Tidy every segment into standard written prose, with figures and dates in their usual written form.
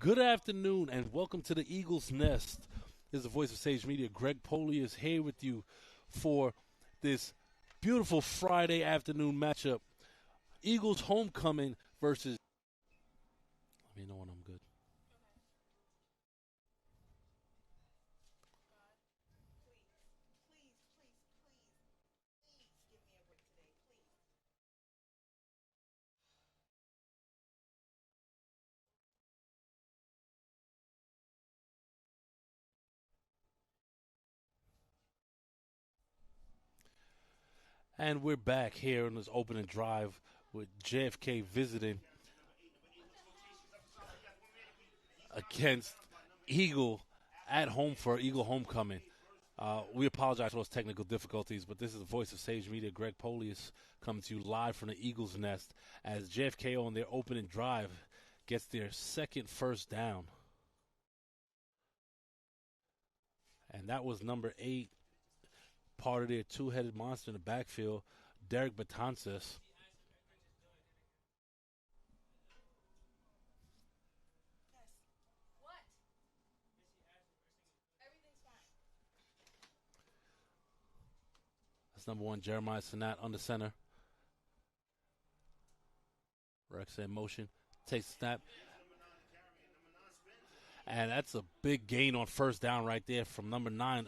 Good afternoon and welcome to the Eagles Nest. This is the voice of Sage Media. Greg Poley is here with you for this beautiful Friday afternoon matchup. Eagles homecoming versus. Let me know when I'm good. And we're back here on this opening drive with JFK visiting against Eagle at home for Eagle homecoming. We apologize for those technical difficulties, but this is the voice of Sage Media. Greg Poley is coming to you live from the Eagles Nest as JFK on their opening drive gets their second first down. And that was number 8, part of their two-headed monster in the backfield, Derek Betances. That's number 1, Jeremiah Sinat under center. Rex in motion, takes the snap. And that's a big gain on first down right there from number 9,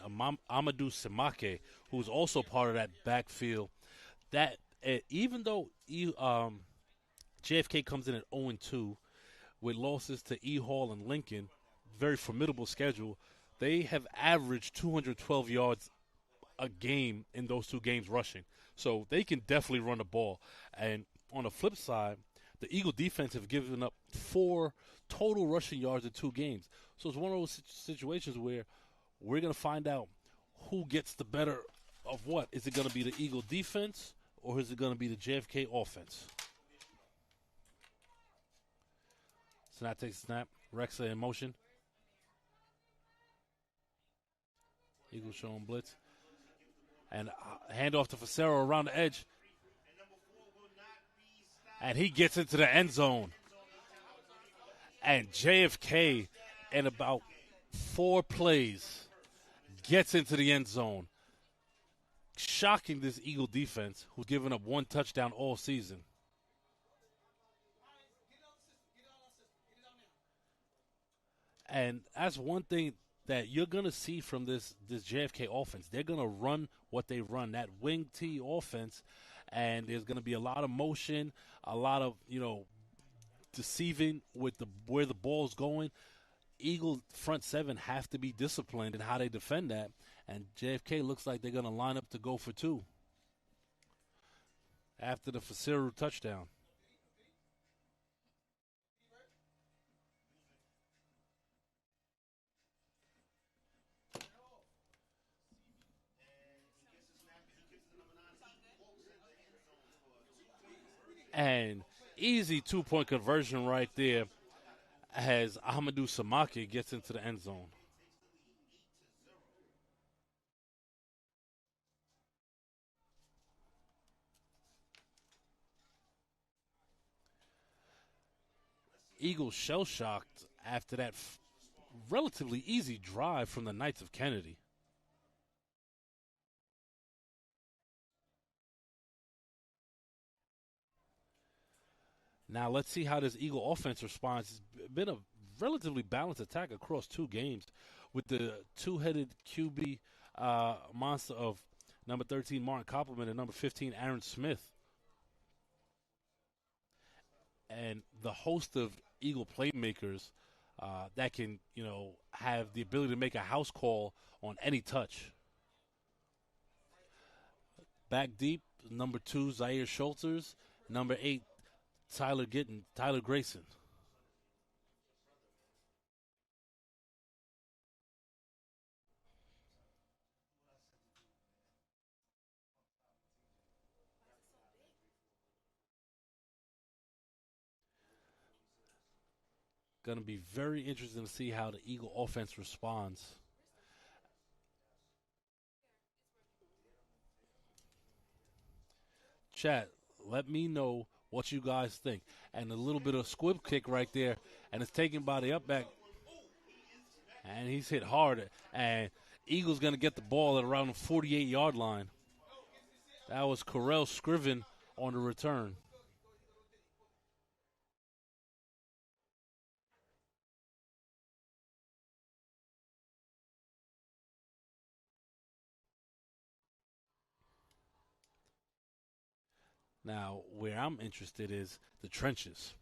Amadou Simake, who's also part of that backfield. That even though JFK comes in at 0-2 with losses to E. Hall and Lincoln, very formidable schedule, they have averaged 212 yards a game in those two games rushing. So they can definitely run the ball. And on the flip side, the Eagle defense have given up 4 total rushing yards in 2 games. So it's one of those situations where we're going to find out who gets the better of what. Is it going to be the Eagle defense or is it going to be the JFK offense? So now takes a snap. Rexa in motion. Eagles showing blitz. And handoff to Facero around the edge. And he gets into the end zone. And JFK, in about 4 plays, gets into the end zone. Shocking this Eagle defense, who's given up 1 touchdown all season. And that's one thing that you're going to see from this JFK offense. They're going to run what they run, that wing T offense, and there's going to be a lot of motion, a lot of, deceiving with where the ball's going. Eagle front 7 have to be disciplined in how they defend that, and JFK looks like they're going to line up to go for 2 after the Fasiru touchdown. And easy 2-point conversion right there as Ahmadou Samake gets into the end zone. Eagles shell-shocked after that relatively easy drive from the Knights of Kennedy. Now let's see how this Eagle offense responds. It's been a relatively balanced attack across 2 games with the two-headed QB monster of number 13, Martin Koppelman, and number 15, Aaron Smith. And the host of Eagle playmakers that can, have the ability to make a house call on any touch. Back deep, number 2, Zaire Schulters. Number 8, Tyler Grayson. Going to be very interesting to see how the Eagle offense responds. Chat, let me know What you guys think? And a little bit of squib kick right there, and it's taken by the up back, and he's hit hard. And Eagles going to get the ball at around the 48-yard line. That was Corell Scriven on the return. Now, where I'm interested is the trenches,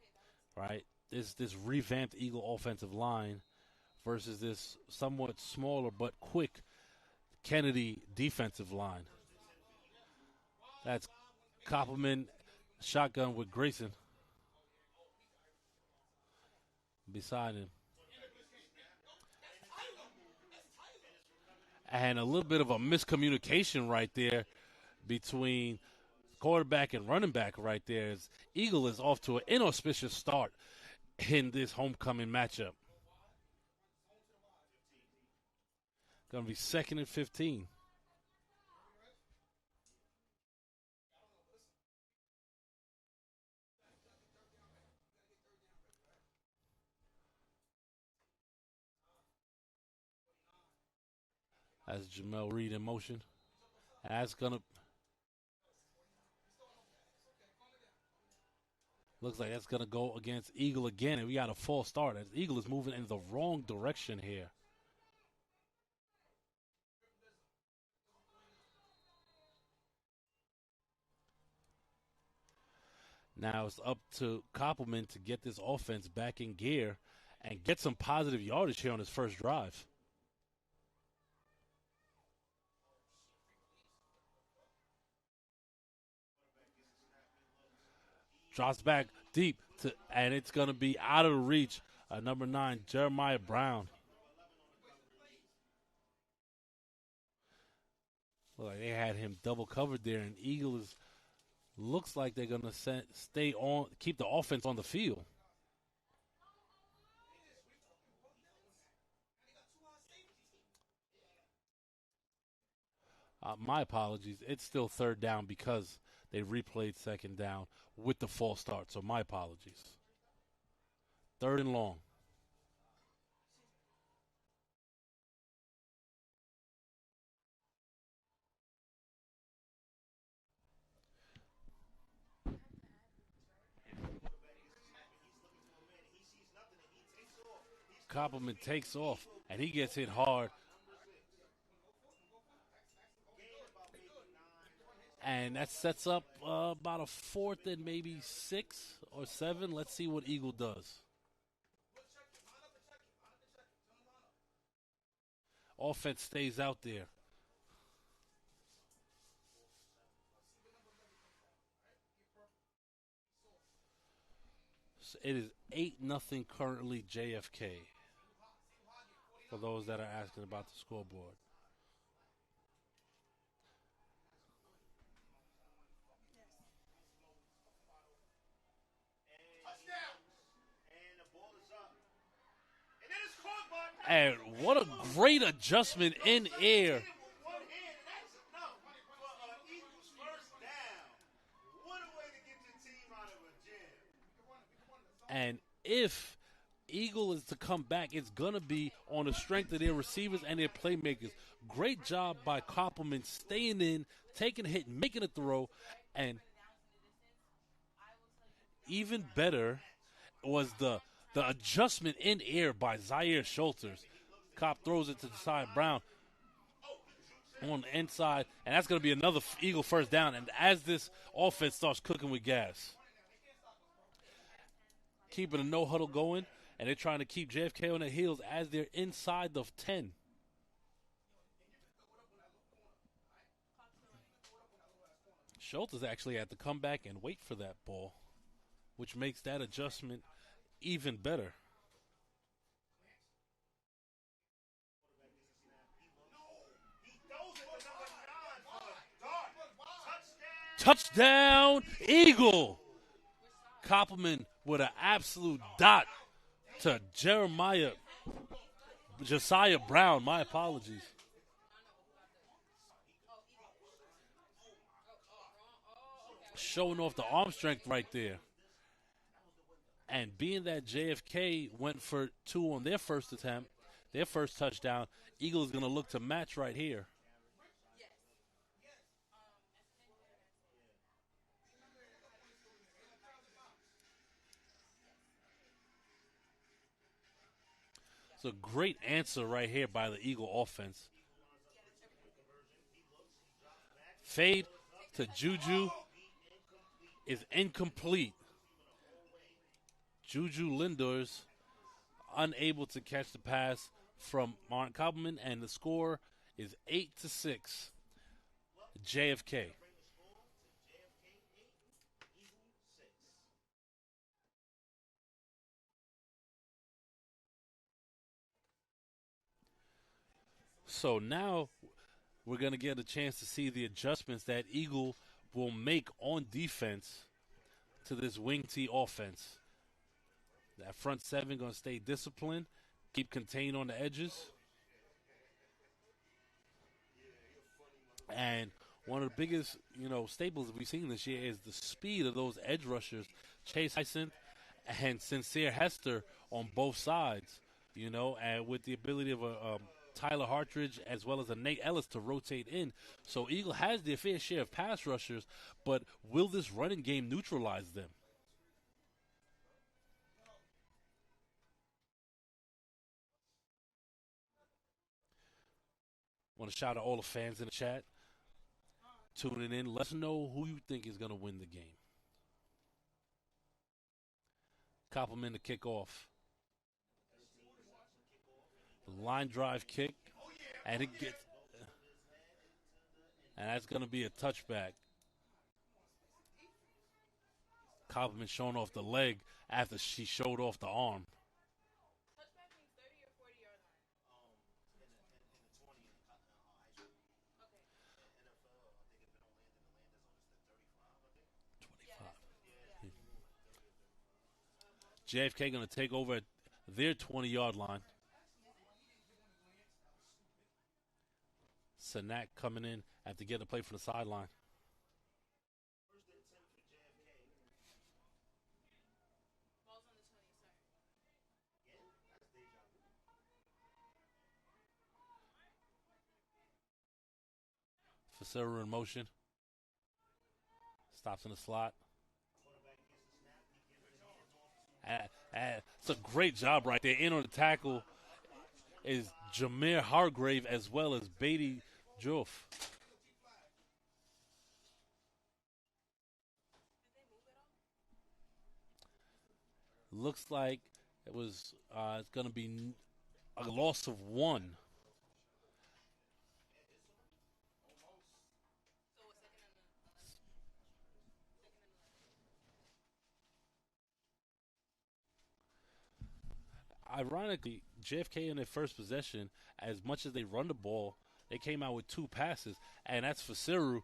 right? This revamped Eagle offensive line versus this somewhat smaller but quick Kennedy defensive line. That's Koppelman shotgun with Grayson beside him. And a little bit of a miscommunication right there between quarterback and running back right there. As Eagle is off to an inauspicious start in this homecoming matchup. Going to be 2nd and 15. That's Jamel Reed in motion. That's going to. Looks like that's going to go against Eagle again, and we got a false start as Eagle is moving in the wrong direction here. Now it's up to Koppelman to get this offense back in gear and get some positive yardage here on his first drive. Drops back deep, and it's going to be out of reach. Number 9, Jeremiah Brown. Look like they had him double covered there, and Eagles looks like they're going to stay on, keep the offense on the field. My apologies. It's still 3rd down because they replayed 2nd down with the false start, so my apologies. 3rd and long. Koppelman takes off, and he gets hit hard. And that sets up about a 4th and maybe 6 or 7. Let's see what Eagle does. Offense stays out there. So it is 8-0 currently JFK, for those that are asking about the scoreboard. And what a great adjustment in air. And if Eagle is to come back, it's going to be on the strength of their receivers and their playmakers. Great job by Koppelman staying in, taking a hit, making a throw, and even better was the adjustment in air by Zaire Schulters. Kopp throws it to the side. Brown on the inside, and that's going to be another Eagle first down. And as this offense starts cooking with gas, keeping a no-huddle going, and they're trying to keep JFK on their heels as they're inside the 10. Schultz is actually had to come back and wait for that ball, which makes that adjustment even better. Touchdown, Eagle! Koppelman with an absolute dot to Josiah Brown. My apologies. Showing off the arm strength right there. And being that JFK went for two on their first attempt, their first touchdown, Eagles going to look to match right here. It's a great answer right here by the Eagle offense. Fade to Juju is incomplete. Juju Lindors unable to catch the pass from Martin Cobbleman, and the score is 8-6. JFK. So now we're going to get a chance to see the adjustments that Eagle will make on defense to this wing T offense. That front seven going to stay disciplined, keep contained on the edges. And one of the biggest, staples we've seen this year is the speed of those edge rushers, Chase Hyacinth and Sincere Hester on both sides, and with the ability of a Tyler Hartridge as well as a Nate Ellis to rotate in. So Eagle has their fair share of pass rushers, but will this running game neutralize them? Want to shout out all the fans in the chat tuning in. Let us know who you think is going to win the game. Compliment the kickoff. Line drive kick, and that's going to be a touchback. Compliment showing off the leg after she showed off the arm. JFK going to take over at their 20-yard line. Sanak coming in after getting a play from the sideline. Facero in motion. Stops in the slot. It's a great job right there. In on the tackle is Jameer Hargrave as well as Beatty Joof. Looks like it's going to be a loss of one. Ironically, JFK in their first possession, as much as they run the ball, they came out with two passes, and that's for Siru,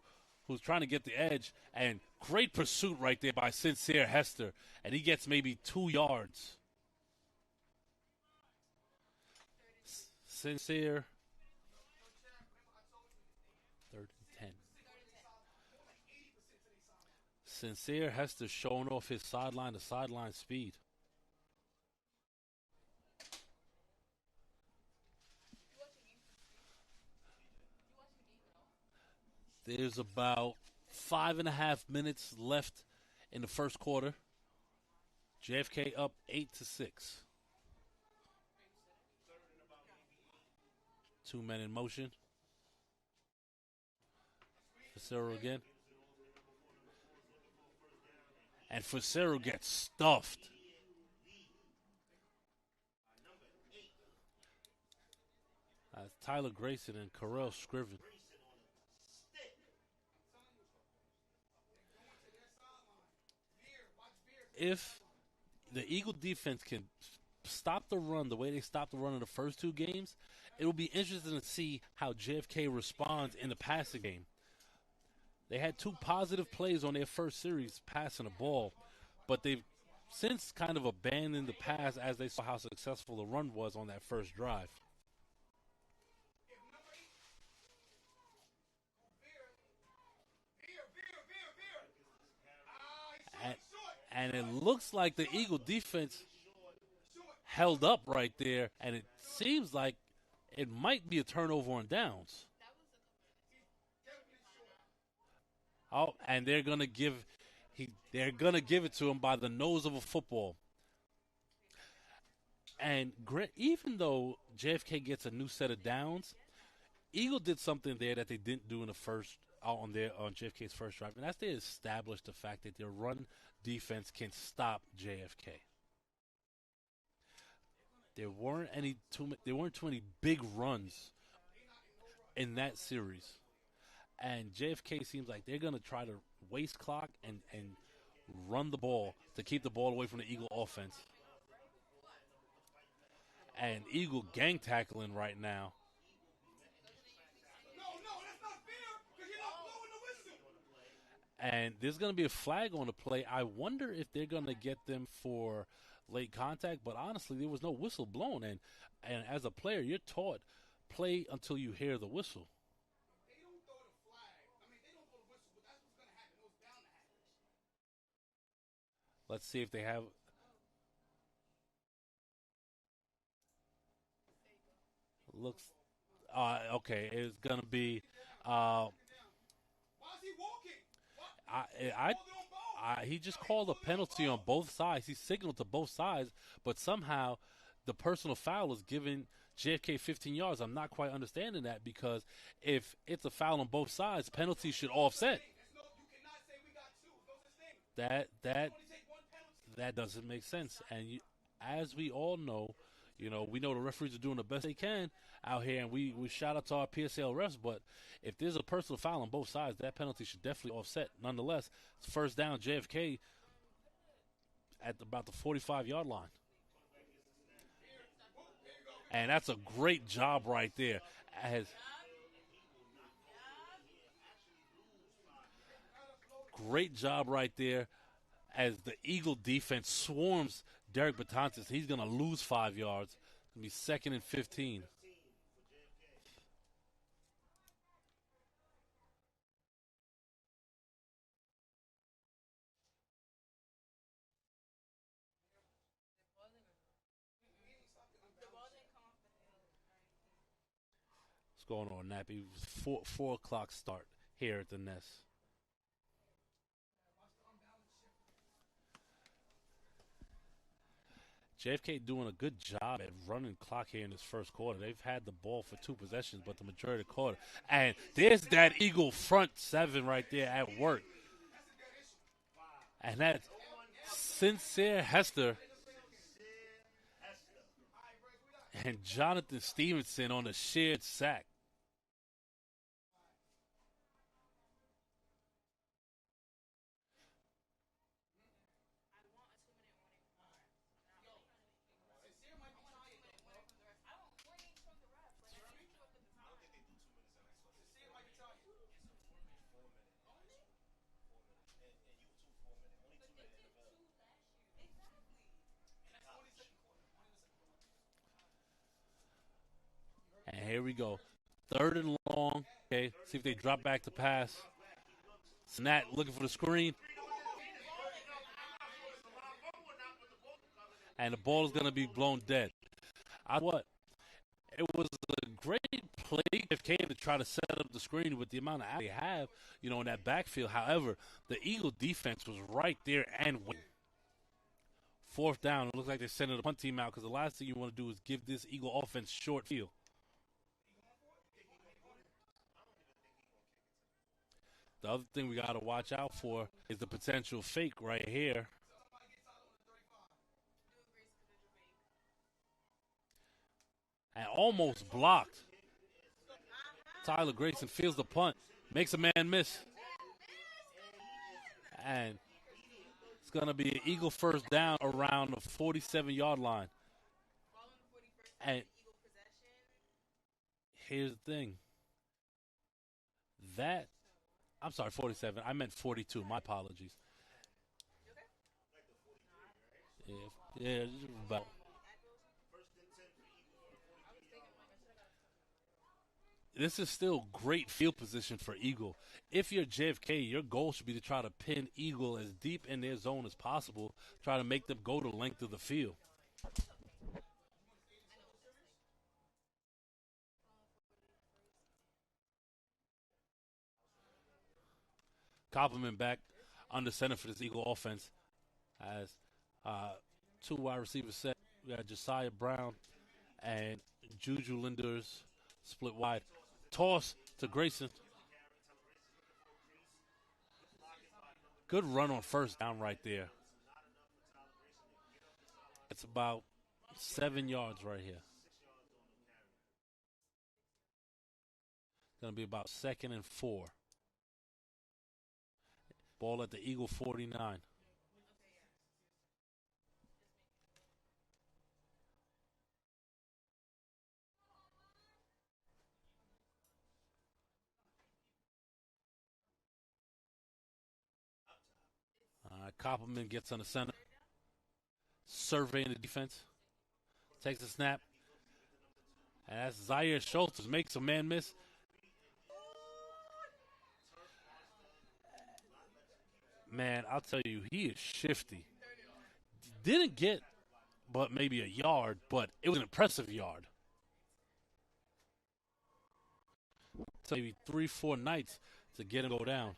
who's trying to get the edge, and great pursuit right there by Sincere Hester, and he gets maybe 2 yards. Sincere, 3rd and 10. Sincere Hester showing off his sideline to sideline speed. There's about 5.5 minutes left in the first quarter. JFK up 8-6. 2 men in motion. Facero again. And Facero gets stuffed. Tyler Grayson and Carell Scriven. If the Eagle defense can stop the run the way they stopped the run in the first two games, it will be interesting to see how JFK responds in the passing game. They had 2 positive plays on their first series passing the ball, but they've since kind of abandoned the pass as they saw how successful the run was on that first drive. And it looks like the Eagle defense held up right there, and it seems like it might be a turnover on downs. Oh, and they're gonna give it to him by the nose of a football. And even though JFK gets a new set of downs, Eagle did something there that they didn't do in the first on JFK's first drive, and that's they established the fact that their run defense can stop JFK. There weren't too many big runs in that series, and JFK seems like they're gonna try to waste clock and run the ball to keep the ball away from the Eagle offense. And Eagle gang tackling right now. And there's going to be a flag on the play. I wonder if they're going to get them for late contact, but honestly, there was no whistle blown. And as a player, you're taught play until you hear the whistle. Let's see if they have. Looks okay. It's going to be. Uh, I he just called a penalty on both sides. He signaled to both sides, but somehow the personal foul is giving JFK 15 yards. I'm not quite understanding that because if it's a foul on both sides, penalties should offset. That that doesn't make sense. And as we all know, we know the referees are doing the best they can out here, and we shout out to our PSAL refs. But if there's a personal foul on both sides, that penalty should definitely offset. Nonetheless, it's first down JFK at about the 45-yard line. And that's a great job right there. As Great job right there as the Eagle defense swarms Derek Batantis. He's going to lose 5 yards. It's going to be second and 15. What's going on, Nappy? 4 o'clock start here at the Nest. JFK doing a good job at running clock here in this first quarter. They've had the ball for 2 possessions, but the majority of the quarter. And there's that Eagle front seven right there at work. And that's Sincere Hester and Jonathan Stevenson on a shared sack. And here we go. Third and long. Okay, see if they drop back to pass. Snap looking for the screen. And the ball is going to be blown dead. What? It was a great play if came to try to set up the screen with the amount of they have, in that backfield. However, the Eagle defense was right there and win. Fourth down. It looks like they're sending the punt team out because the last thing you want to do is give this Eagle offense short field. The other thing we got to watch out for is the potential fake right here. And almost blocked. Tyler Grayson feels the punt, makes a man miss. And it's going to be an Eagle first down around the 47-yard line. And here's the thing. I'm sorry, 47. I meant 42. My apologies. Yeah, about. this is still great field position for Eagle. If you're JFK, your goal should be to try to pin Eagle as deep in their zone as possible, try to make them go the length of the field. Compliment back under center for this Eagle offense as two wide receivers set. We got Josiah Brown and Juju Linders split wide. Toss to Grayson. Good run on first down right there. It's about 7 yards right here. Going to be about 2nd and 4. Ball at the Eagle 49. Koppelman gets on the center. Surveying the defense. Takes a snap. And as Zaire Schultz makes a man miss. Man, I'll tell you, he is shifty. Didn't get but maybe a yard, but it was an impressive yard. So maybe 3-4 nights to get him go down.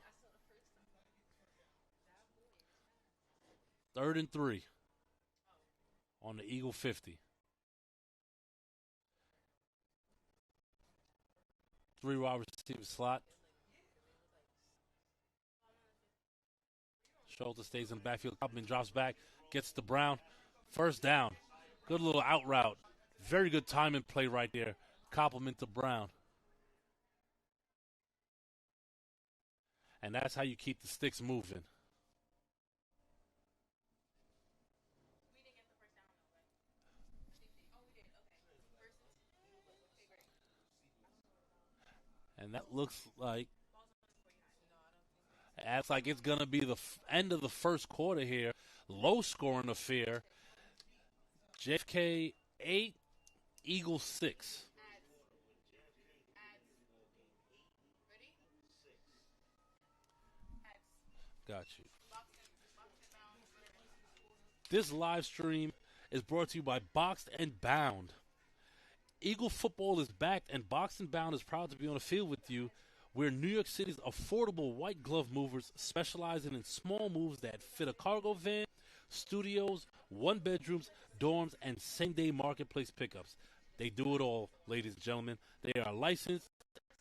3rd and 3 on the Eagle 50. 3 wide receiver slot. Schultz stays in the backfield. Koppelman drops back, gets to Brown. First down. Good little out route. Very good time and play right there. Koppelman to Brown. And that's how you keep the sticks moving. And that looks like it's going to be the end of the first quarter here. Low scoring affair. JFK 8, Eagles 6. Got you. This live stream is brought to you by Boxed and Bound. Eagle football is back, and Boxed and Bound is proud to be on the field with you. We're New York City's affordable white glove movers, specializing in small moves that fit a cargo van, studios, one-bedrooms, dorms, and same-day marketplace pickups. They do it all, ladies and gentlemen. They are licensed,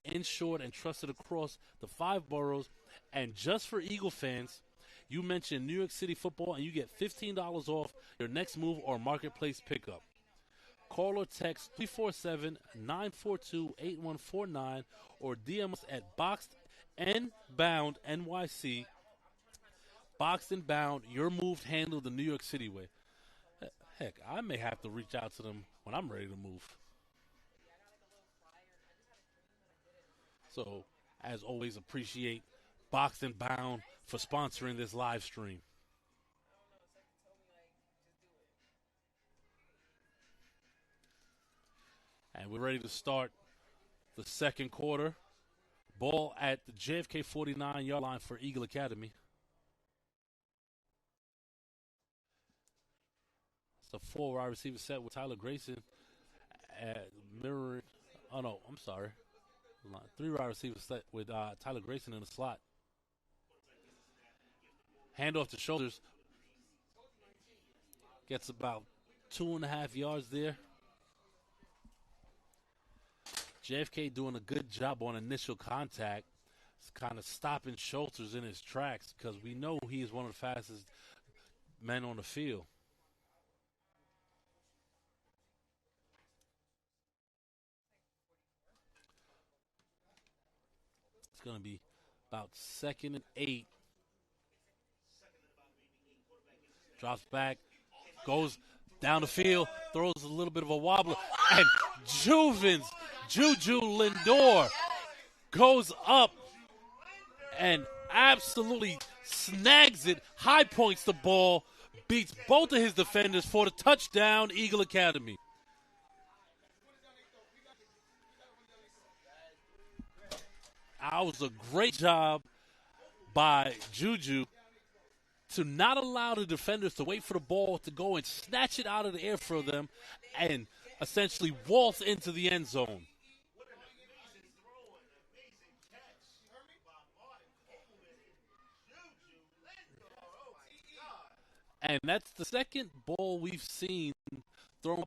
insured, and trusted across the 5 boroughs. And just for Eagle fans, you mention New York City football, and you get $15 off your next move or marketplace pickup. Call or text 347-942-8149 or DM us at Boxed and Bound NYC. Boxed and Bound, your move handled the New York City way. Heck, I may have to reach out to them when I'm ready to move. So, as always, appreciate Boxed and Bound for sponsoring this live stream. And we're ready to start the second quarter. Ball at the JFK 49-yard line for Eagle Academy. It's a 4 wide receiver set with Tyler Grayson mirroring. Oh, no, I'm sorry. 3 wide receiver set with Tyler Grayson in the slot. Handoff to shoulders. Gets about 2.5 yards there. JFK doing a good job on initial contact. It's kind of stopping Schultz in his tracks because we know he is one of the fastest men on the field. It's going to be about 2nd and 8. Drops back, goes down the field, throws a little bit of a wobbler, and Juju Lindor goes up and absolutely snags it, high points the ball, beats both of his defenders for the touchdown, Eagle Academy. was a great job by Juju to not allow the defenders to wait for the ball to go and snatch it out of the air for them and essentially waltz into the end zone. And that's the second ball we've seen thrown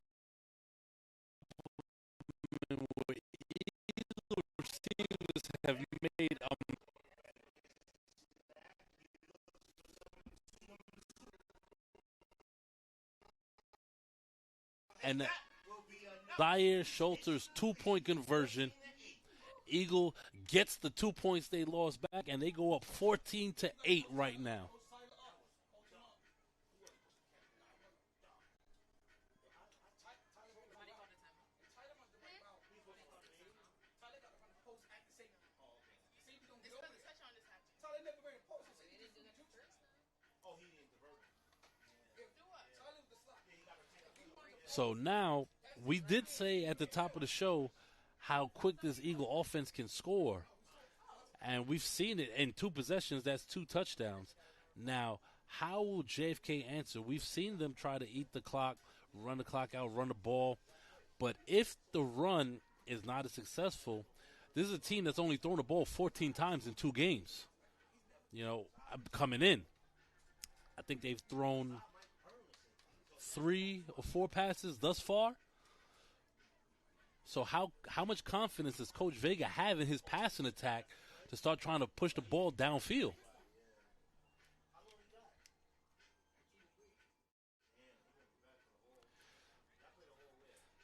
where either receivers have made and Zaire Schulter's 2-point conversion. Eagle gets the 2 points they lost back, and they go up 14-8 right now. So now, we did say at the top of the show how quick this Eagle offense can score. And we've seen it in 2 possessions, that's 2 touchdowns. Now, how will JFK answer? We've seen them try to eat the clock, run the clock out, run the ball. But if the run is not as successful, this is a team that's only thrown the ball 14 times in 2 games. Coming in. I think they've thrown 3 or 4 passes thus far. So how much confidence does Coach Vega have in his passing attack to start trying to push the ball downfield?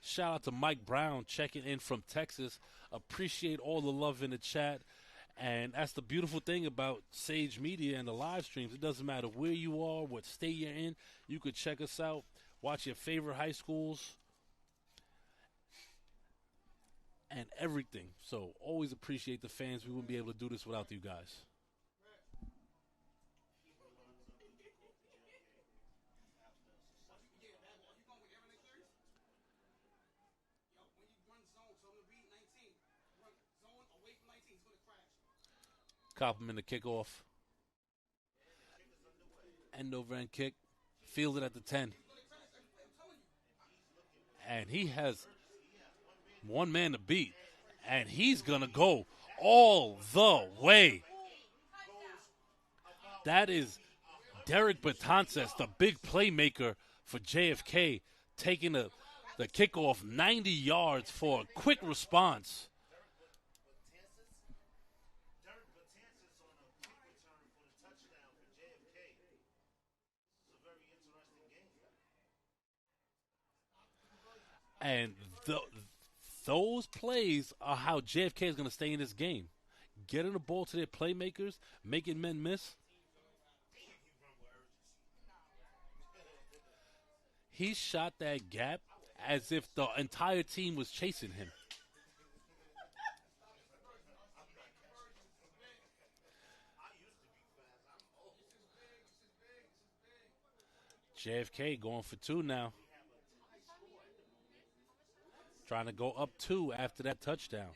Shout out to Mike Brown checking in from Texas. Appreciate all the love in the chat. And that's the beautiful thing about Sage Media and the live streams. It doesn't matter where you are, what state you're in. You could check us out, watch your favorite high schools, and everything. So always appreciate the fans. We wouldn't be able to do this without you guys. Compliment the kickoff. End over end kick. Fielded at the 10. And he has one man to beat. And he's going to go all the way. That is Derek Betances, the big playmaker for JFK, taking the kickoff 90 yards for a quick response. And those plays are how JFK is going to stay in this game. Getting the ball to their playmakers, making men miss. He shot that gap as if the entire team was chasing him. JFK going for 2 now. Trying to go up 2 after that touchdown.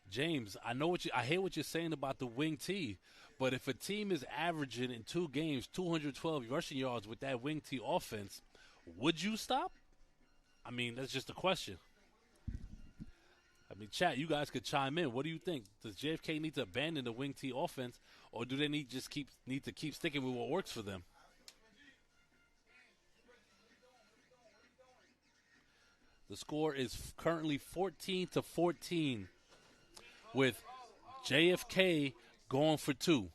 James, I hear what you're saying about the wing T, but if a team is averaging in 2 games 212 rushing yards with that wing T offense, would you stop? I mean, that's just a question. I mean, chat, you guys could chime in. What do you think? Does JFK need to abandon the wing T offense, or do they need to keep sticking with what works for them? The score is currently 14-14 with JFK going for 2.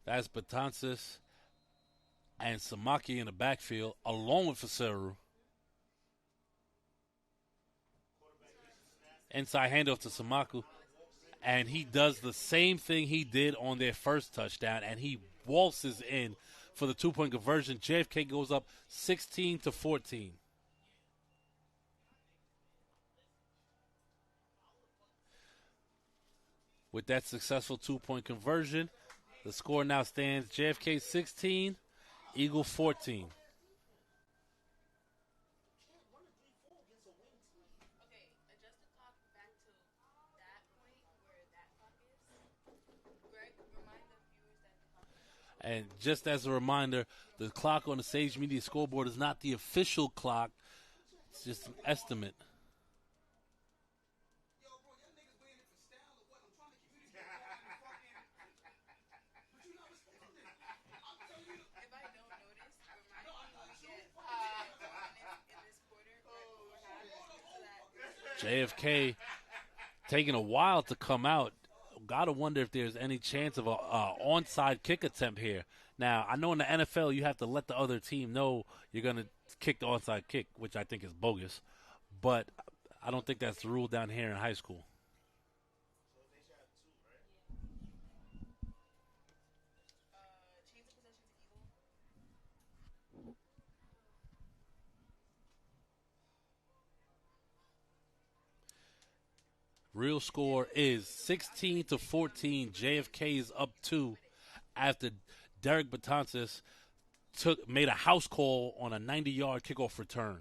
That's Betances and Samaki in the backfield, along with Faseru. Inside handoff to Samaku. And he does the same thing he did on their first touchdown, and he waltzes in for the 2-point conversion. JFK goes up 16-14. With that successful 2-point conversion, the score now stands JFK 16, Eagle 14. And just as a reminder, the clock on the Sage Media scoreboard is not the official clock. It's just an estimate. JFK taking a while to come out. Gotta wonder if there's any chance of a onside kick attempt here. Now, I know in the NFL you have to let the other team know you're going to kick the onside kick, which I think is bogus. But I don't think that's the rule down here in high school. Real score is 16-14. JFK is up 2 after Derek Betances made a house call on a 90-yard kickoff return.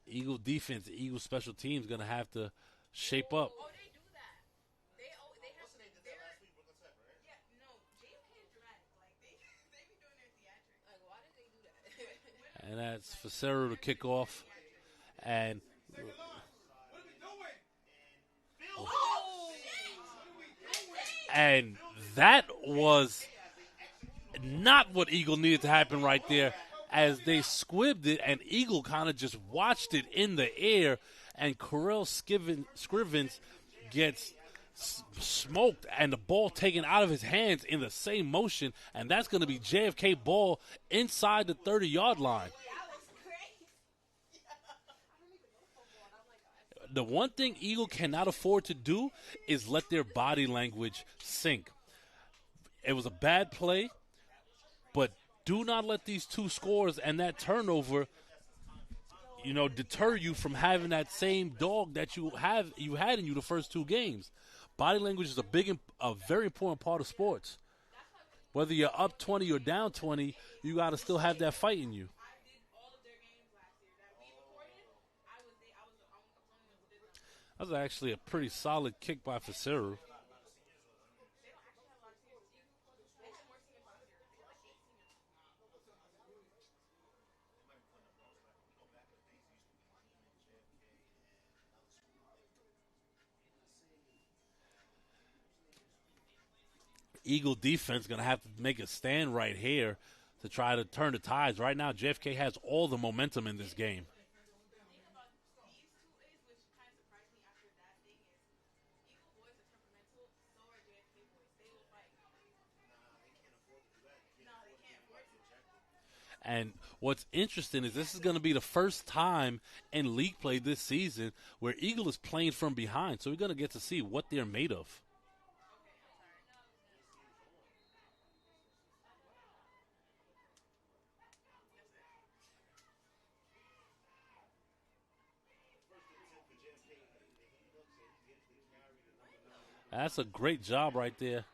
Eagle defense, Eagle special teams going to have to shape up. And that's Facero to kick off. And that was not what Eagle needed to happen right there, as they squibbed it, and Eagle kind of just watched it in the air, and Corell Scrivens gets smoked and the ball taken out of his hands in the same motion, and that's going to be JFK ball inside the 30-yard line. The one thing Eagle cannot afford to do is let their body language sink. It was a bad play, but do not let these two scores and that turnover, deter you from having that same dog that you had in you the first two games. Body language is a very important part of sports. Whether you're up 20 or down 20, you got to still have that fight in you. That was actually a pretty solid kick by Facero. Eagle defense going to have to make a stand right here to try to turn the tides. Right now, JFK has all the momentum in this game. And what's interesting is this is going to be the first time in league play this season where Eagle is playing from behind. So we're going to get to see what they're made of. That's a great job right there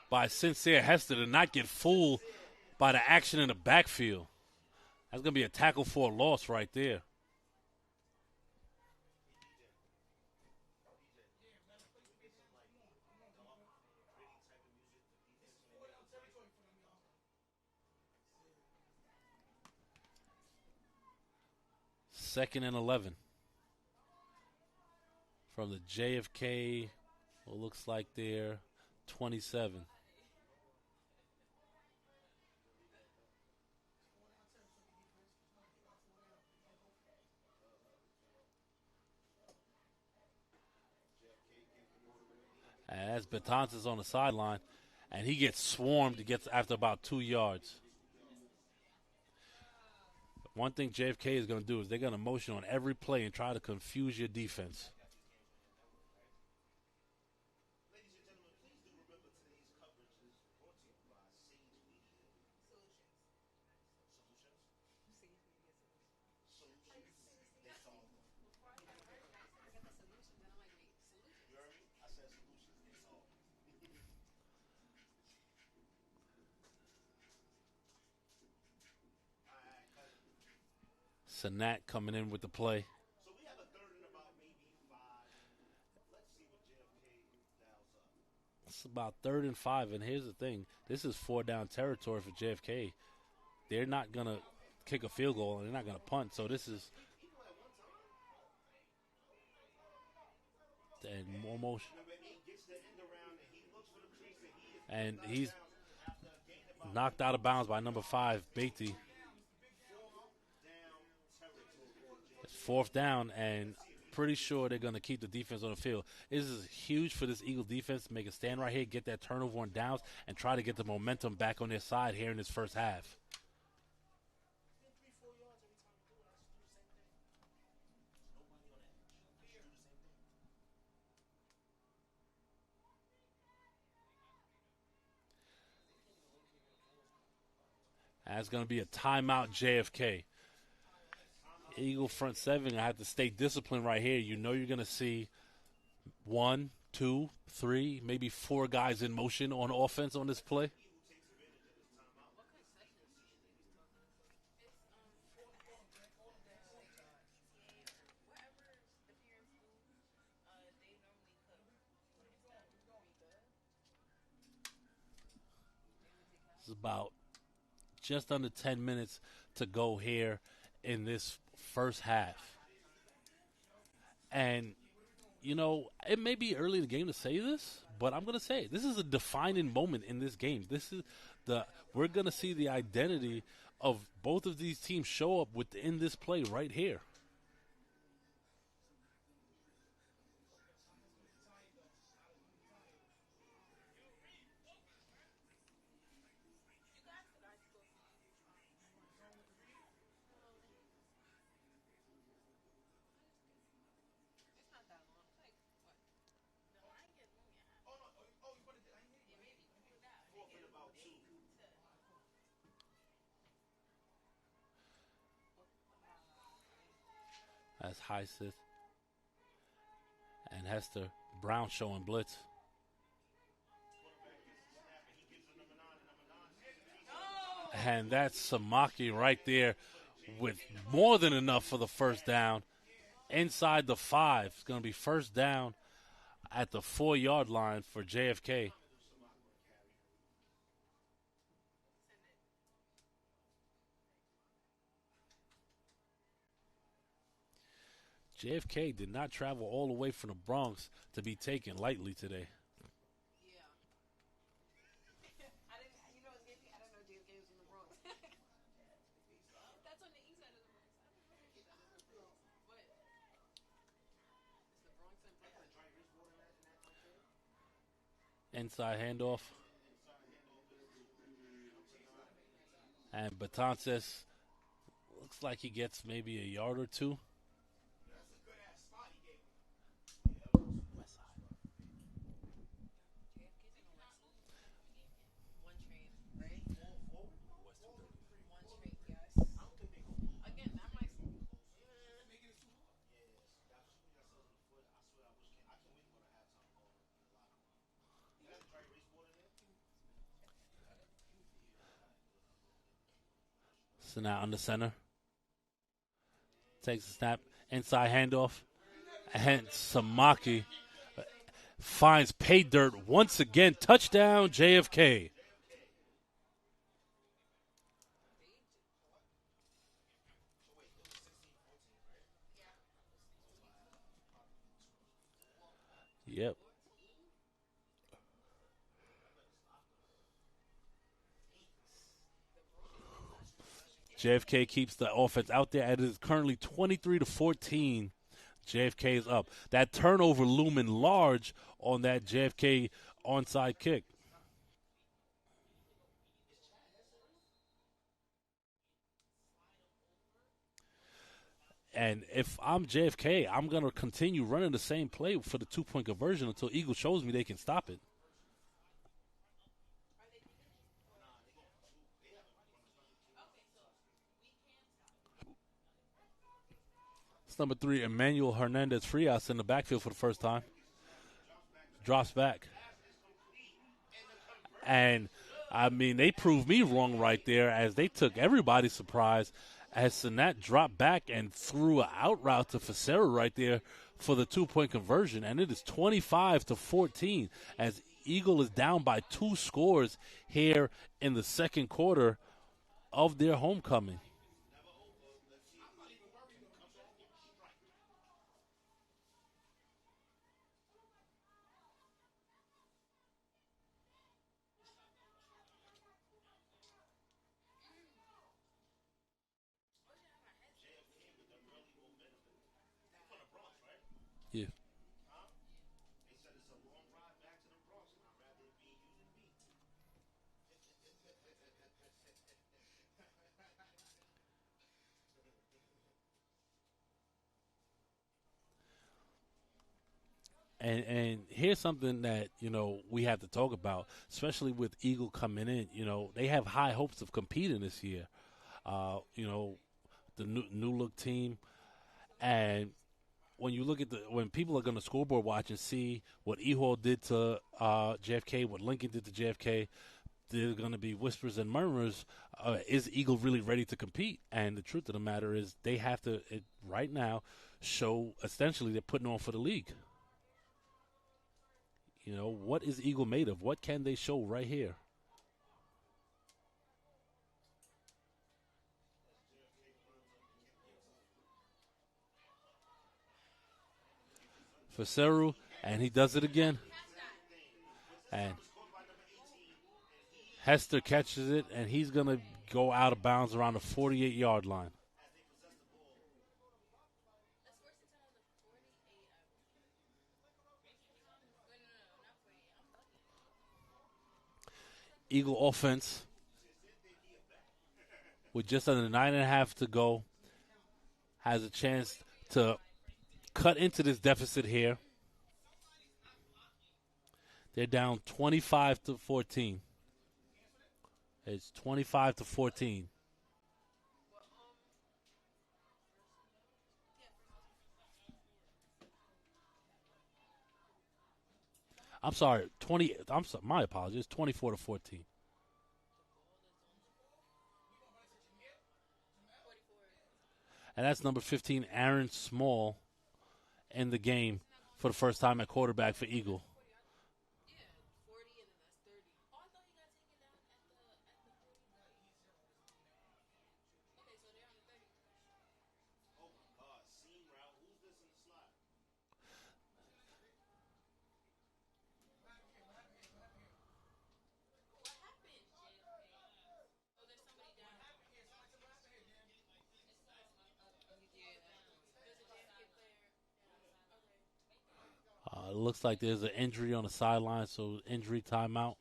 by Sincere Hester to not get fooled by the action in the backfield. That's going to be a tackle for a loss right there. Second and 11 from the JFK, what looks like they're 27. As Betances is on the sideline, and he gets swarmed. He gets after about 2 yards. One thing JFK is going to do is they're going to motion on every play and try to confuse your defense. Sanat coming in with the play. It's about 3rd and 5, and here's the thing: this is 4-down territory for JFK. They're not gonna kick a field goal, and they're not gonna punt. So this is and more motion, and he's knocked out of bounds by number 5, Beatty. It's 4th down, and pretty sure they're going to keep the defense on the field. This is huge for this Eagle defense to make a stand right here, get that turnover on downs, and try to get the momentum back on their side here in this first half. That's going to be a timeout, JFK. Eagle front 7, I have to stay disciplined right here. You know you're going to see 1, 2, 3, maybe 4 guys in motion on offense on this play. It's about just under 10 minutes to go here in this first half. And, you know, it may be early in the game to say this, but I'm going to say it. This is a defining moment in this game. We're going to see the identity of both of these teams show up within this play right here. That's Heiseth and Hester Brown showing blitz. And that's Samaki right there with more than enough for the first down. Inside the 5. It's going to be first down at the 4-yard line for JFK. JFK did not travel all the way from the Bronx to be taken lightly today. Inside handoff. And Betances looks like he gets maybe a yard or 2. So now under center. Takes a snap. Inside handoff. And Samaki finds pay dirt once again. Touchdown, JFK. Yep. JFK keeps the offense out there. It is currently 23-14. JFK is up. That turnover looming large on that JFK onside kick. And if I'm JFK, I'm going to continue running the same play for the 2-point conversion until Eagle shows me they can stop it. It's number 3, Emmanuel Hernandez-Frias in the backfield for the first time. Drops back. And, I mean, they proved me wrong right there as they took everybody's surprise as Sinnat dropped back and threw an out route to Facero right there for the 2-point conversion, and it is 25-14 as Eagle is down by 2 scores here in the second quarter of their homecoming. Yeah. And here's something that, we have to talk about, especially with Eagle coming in. They have high hopes of competing this year. The new look team. And when you look at when people are going to scoreboard watch and see what Ehall did to JFK, what Lincoln did to JFK, there's going to be whispers and murmurs. Is Eagle really ready to compete? And the truth of the matter is they have to, right now, show essentially they're putting on for the league. What is Eagle made of? What can they show right here? For Seru, and he does it again. And Hester catches it, and he's going to go out of bounds around the 48-yard line. Eagle offense with just under 9.5 to go has a chance to cut into this deficit here. They're down 25-14. It's 25-14. I'm sorry, 20. I'm sorry, my apologies. 24-14. And that's number 15, Aaron Small, in the game for the first time at quarterback for Eagle. It looks like there's an injury on the sideline, so injury timeout.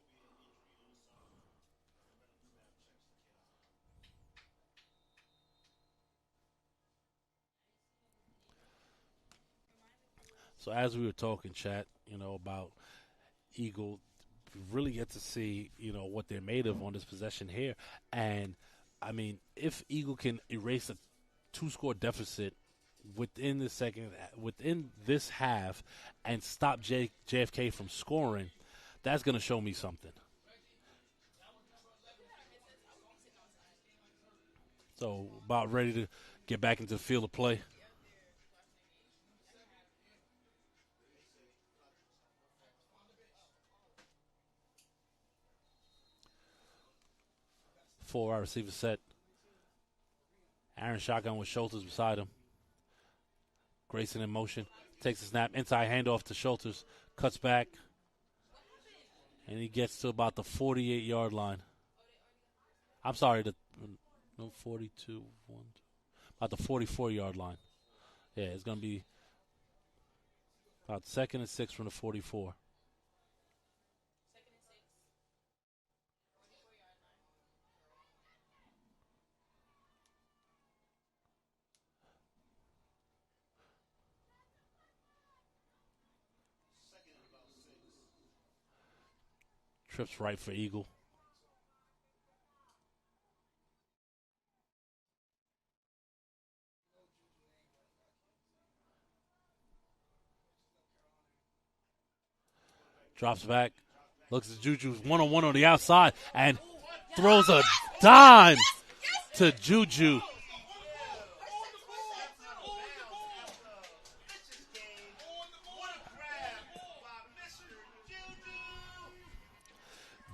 So as we were talking, chat, about Eagle, really get to see, what they're made of on this possession here. And, I mean, if Eagle can erase a 2-score deficit within this half and stop JFK from scoring, that's going to show me something. So about ready to get back into the field of play. Four wide receiver set. Aaron shotgun with Schulters beside him. Grayson in motion. Takes a snap. Inside handoff to Schulters. Cuts back. And he gets to about the 48-yard line. I'm sorry, 42, about the 44-yard line. Yeah, it's going to be about 2nd and 6 from the 44. Trips right for Eagle. Drops back. Looks at Juju one-on-one on the outside and throws a dime to Juju.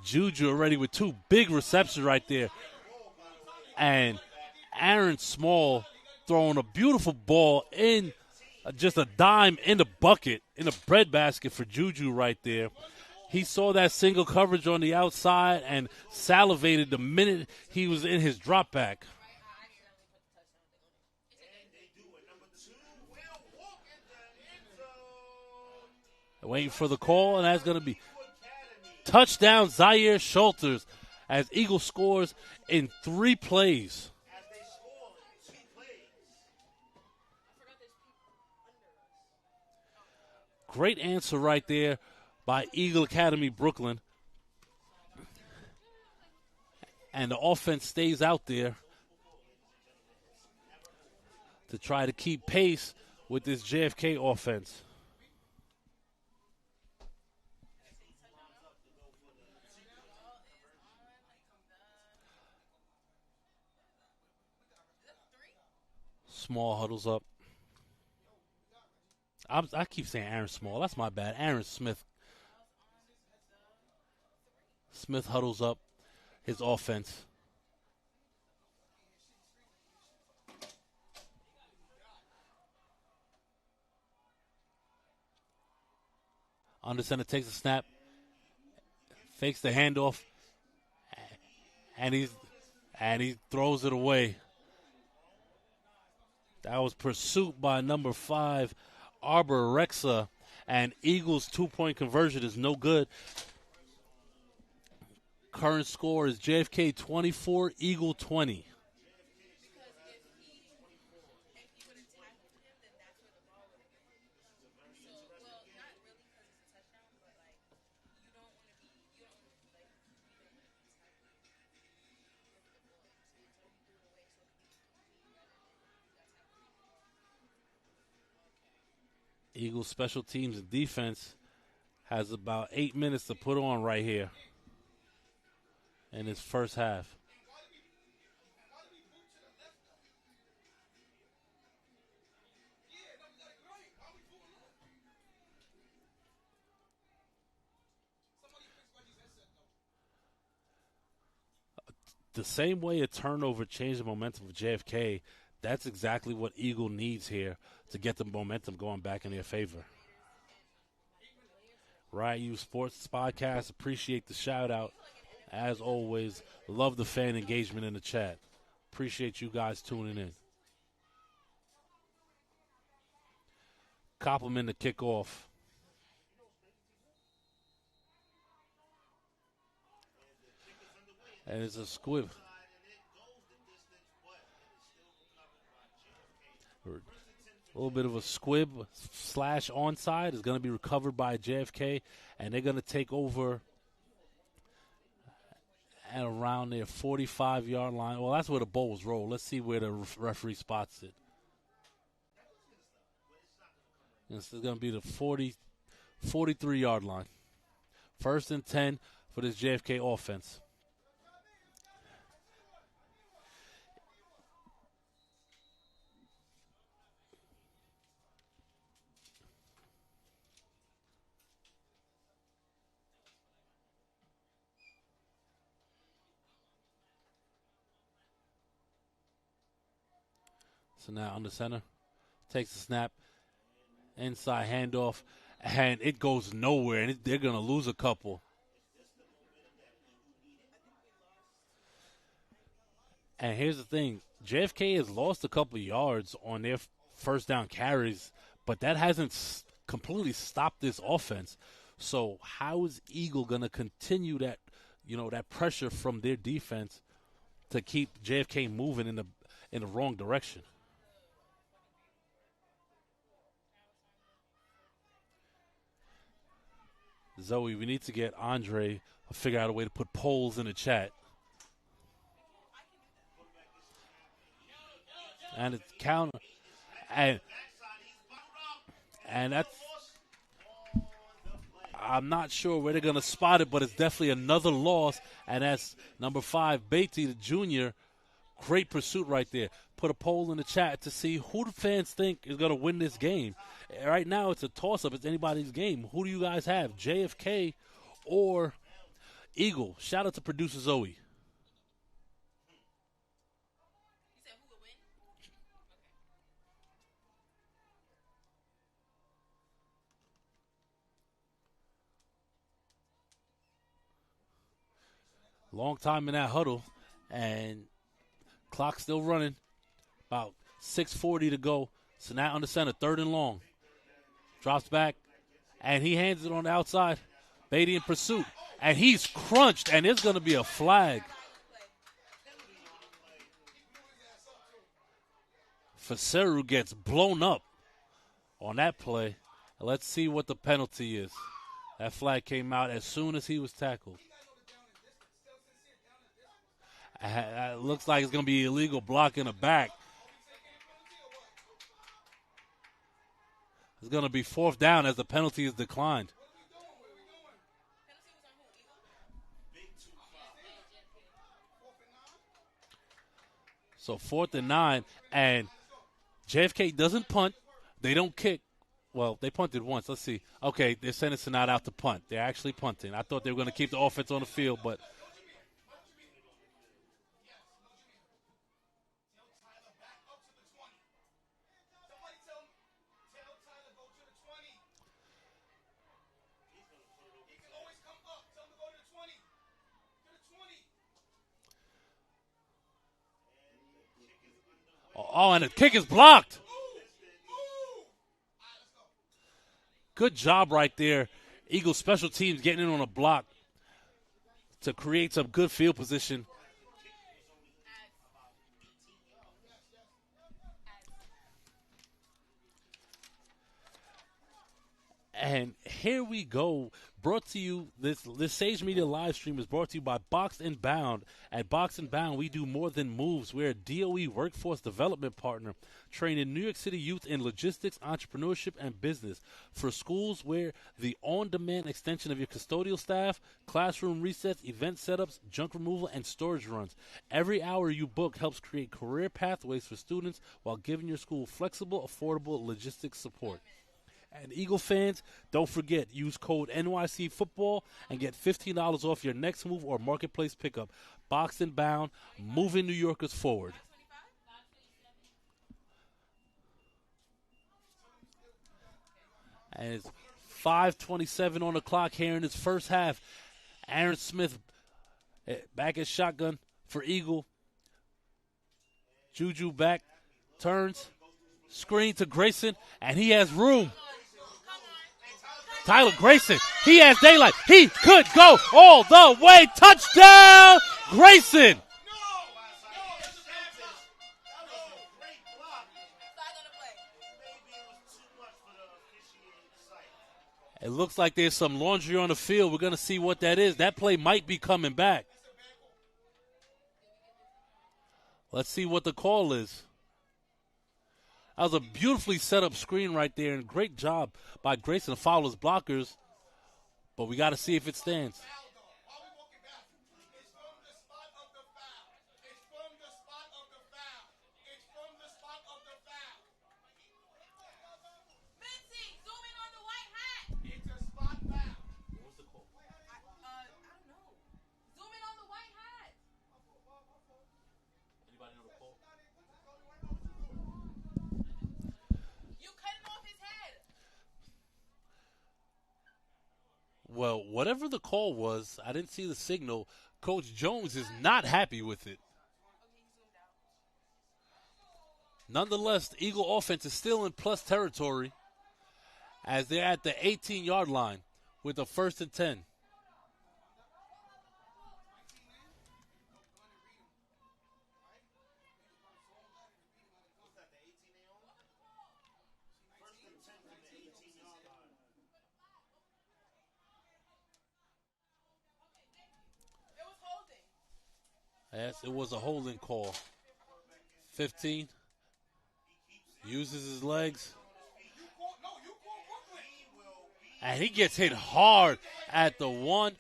Juju already with 2 big receptions right there. And Aaron Small throwing a beautiful ball in, just a dime in the bucket, in the breadbasket for Juju right there. He saw that single coverage on the outside and salivated the minute he was in his drop back. Waiting for the call, and that's going to be touchdown Zaire Schulters as Eagle scores in 3 plays. Great answer right there by Eagle Academy Brooklyn. And the offense stays out there to try to keep pace with this JFK offense. Small huddles up. I keep saying Aaron Small. That's my bad. Aaron Smith. Smith huddles up his offense. Under center takes a snap, fakes the handoff, and he throws it away. That was pursuit by number 5, Arbor Rexa, and Eagles' 2-point conversion is no good. Current score is JFK 24, Eagle 20. Eagles special teams and defense has about 8 minutes to put on right here in his first half. The same way a turnover changed the momentum of JFK, that's exactly what Eagle needs here to get the momentum going back in their favor. Riot U Sports Podcast, appreciate the shout out. As always, love the fan engagement in the chat. Appreciate you guys tuning in. Koppelman to kick off. And it's a squib. A little bit of a squib / onside is going to be recovered by JFK, and they're going to take over at around their 45-yard line. Well, that's where the ball was rolled. Let's see where the referee spots it. This is going to be the 43-yard line. 1st and 10 for this JFK offense. So now under center, takes the snap, inside handoff, and it goes nowhere, and they're going to lose a couple. And here's the thing, JFK has lost a couple yards on their first down carries, but that hasn't completely stopped this offense. So how is Eagle going to continue that, that pressure from their defense to keep JFK moving in the wrong direction? Zoe, we need to get Andre figure out a way to put polls in the chat. And it's counter. And that's, I'm not sure where they're going to spot it, but it's definitely another loss. And that's number 5, Beatty, the junior. Great pursuit right there. Put a poll in the chat to see who the fans think is going to win this game. Right now it's a toss-up. It's anybody's game. Who do you guys have, JFK or Eagle, shout out to producer Zoe. Long time in that huddle, and clock still running. About 6:40 to go. So now under center, third and long. Drops back, and he hands it on the outside. Beatty in pursuit, and he's crunched, and there's going to be a flag. Faceru gets blown up on that play. Let's see what the penalty is. That flag came out as soon as he was tackled. It looks like it's going to be illegal blocking the back. It's going to be fourth down as the penalty is declined. So 4th and 9, and JFK doesn't punt. They don't kick. Well, they punted once. Let's see. Okay, they're sentencing not out to punt. They're actually punting. I thought they were going to keep the offense on the field, but oh, and the kick is blocked. Good job right there. Eagles special teams getting in on a block to create some good field position. And here we go. Brought to you, this Sage Media live stream is brought to you by Boxed and Bound. At Boxed and Bound, we do more than moves. We're a DOE workforce development partner, training New York City youth in logistics, entrepreneurship, and business. For schools, we're the on-demand extension of your custodial staff, classroom resets, event setups, junk removal, and storage runs. Every hour you book helps create career pathways for students while giving your school flexible, affordable logistics support. And Eagle fans, don't forget, use code NYC Football and get $15 off your next move or marketplace pickup. Boxed and Bound, moving New Yorkers forward. And it's 5:27 on the clock here in this first half. Aaron Smith back at shotgun for Eagle. Juju back, turns, screen to Grayson, and he has room. Tyler Grayson, he has daylight. He could go all the way. Touchdown, Grayson. It looks like there's some laundry on the field. We're going to see what that is. That play might be coming back. Let's see what the call is. That was a beautifully set up screen right there, and great job by Grayson to follow his blockers. But we got to see if it stands. Well, whatever the call was, I didn't see the signal. Coach Jones is not happy with it. Nonetheless, the Eagle offense is still in plus territory as they're at the 18-yard line with a 1st and 10. Yes, it was a holding call. 15. Uses his legs. And he gets hit hard at the 1.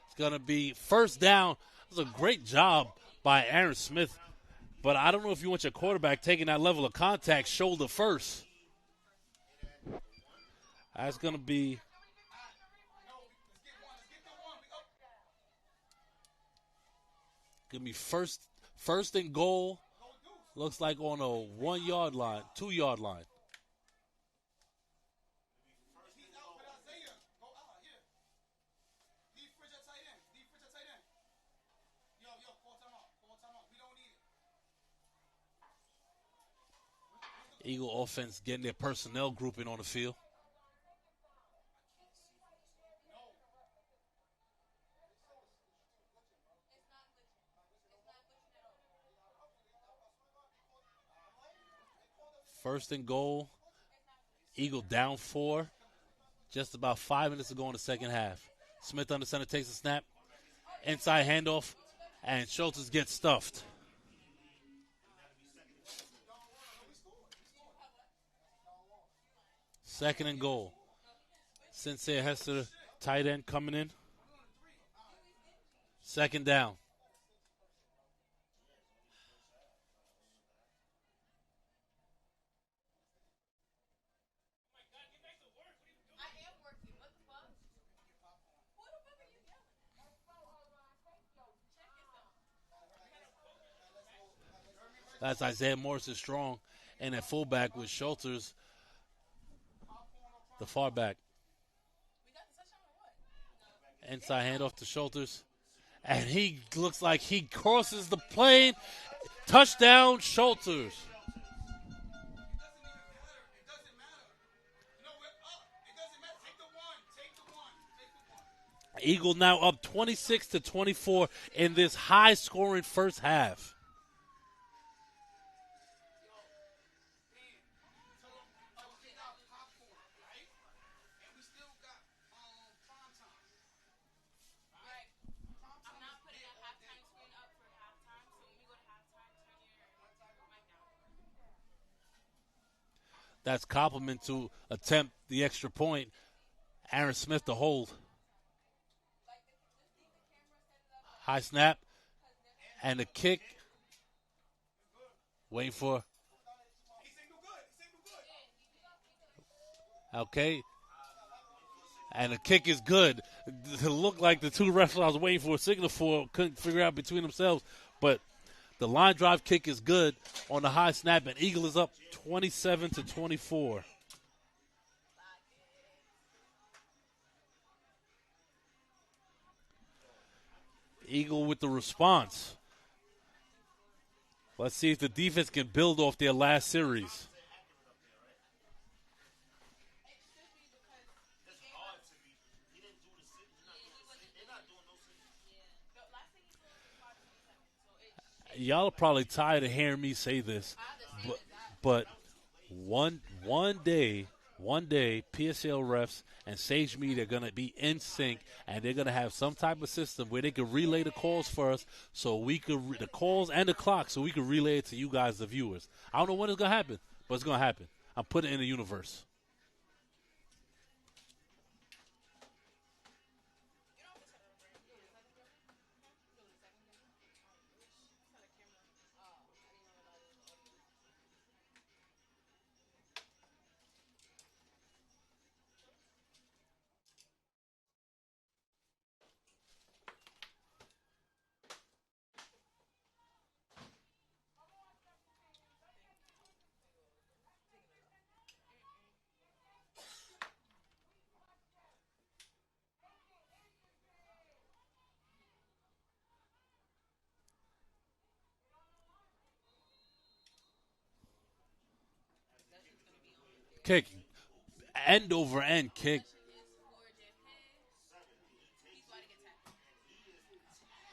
It's going to be first down. It was a great job by Aaron Smith. But I don't know if you want your quarterback taking that level of contact shoulder first. That's going to be Give me first and goal. Looks like on a 1 yard line, 2 yard line. Eagle offense getting their personnel grouping on the field. First and goal. Eagle down 4. Just about 5 minutes to go in the second half. Smith under center takes a snap. Inside handoff. And Schultz gets stuffed. Second and goal. Sincere Hester, tight end, coming in. Second down. That's Isaiah Morris is strong. And at fullback with Schulters, the far back. Inside handoff to Schulters. And he looks like he crosses the plane. Touchdown, Schulters. Eagle now up 26-24 in this high-scoring first half. That's compliment to attempt the extra point. Aaron Smith to hold. High snap. And the kick. Waiting for. Okay. And the kick is good. It looked like the two refs I was waiting for a signal for couldn't figure out between themselves. But the line drive kick is good on the high snap, and Eagle is up 27-24. Eagle with the response. Let's see if the defense can build off their last series. Y'all are probably tired of hearing me say this, but one day, PSAL refs and Sage Media are going to be in sync, and they're going to have some type of system where they can relay the calls for us, so we could the calls and the clock, so we can relay it to you guys, the viewers. I don't know when it's going to happen, but it's going to happen. I'm putting it in the universe. Kick, end over end kick.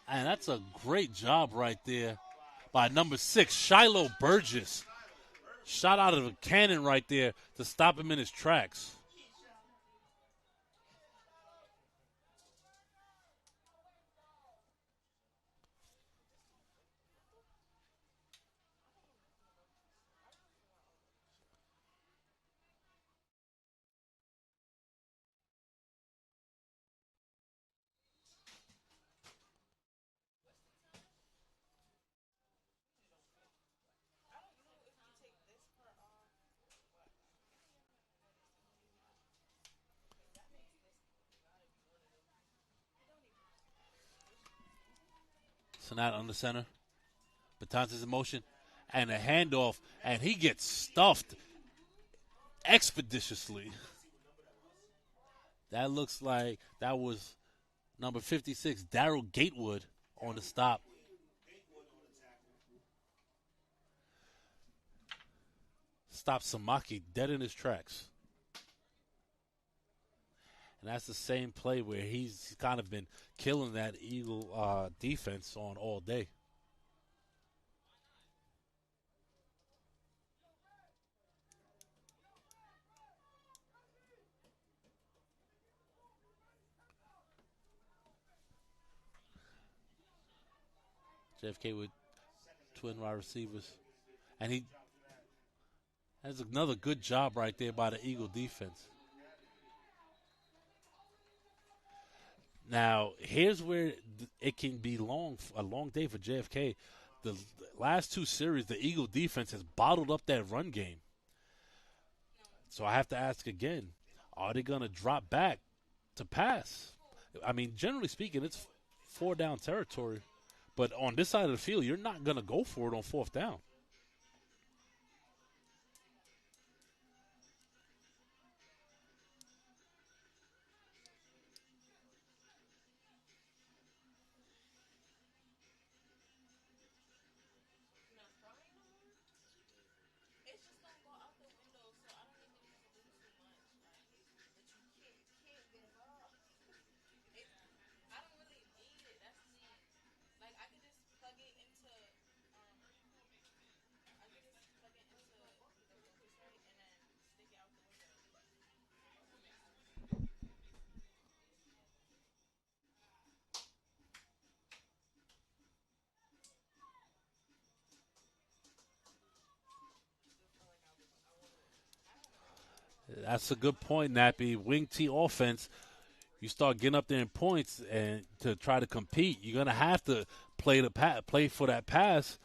And that's a great job right there by number 6, Shiloh Burgess. Shot out of a cannon right there to stop him in his tracks. Sonata on the center. Batanzas in motion. And a handoff. And he gets stuffed expeditiously. That looks like that was number 56, Darryl Gatewood, on the stop. Stopped Samaki dead in his tracks. And that's the same play where he's kind of been killing that Eagle defense on all day. JFK with twin wide receivers. And he has another good job right there by the Eagle defense. Now, here's where it can be a long day for JFK. The last two series, the Eagle defense has bottled up that run game. So I have to ask again, are they going to drop back to pass? I mean, generally speaking, it's 4-down territory. But on this side of the field, you're not going to go for it on 4th down. That's a good point, Nappy. Wing T offense, you start getting up there in points and to try to compete, you're going to have to play for that pass.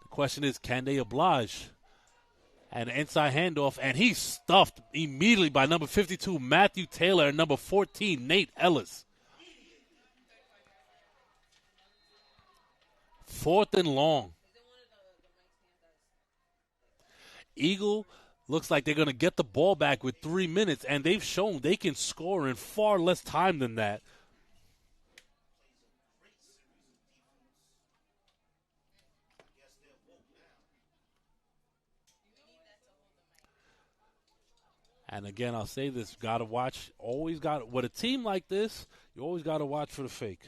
The question is, can they oblige? And an inside handoff, and he's stuffed immediately by number 52, Matthew Taylor, and number 14, Nate Ellis. 4th and long. Eagle looks like they're going to get the ball back with 3 minutes, and they've shown they can score in far less time than that. And again, I'll say this, got to watch, with a team like this, you always got to watch for the fake.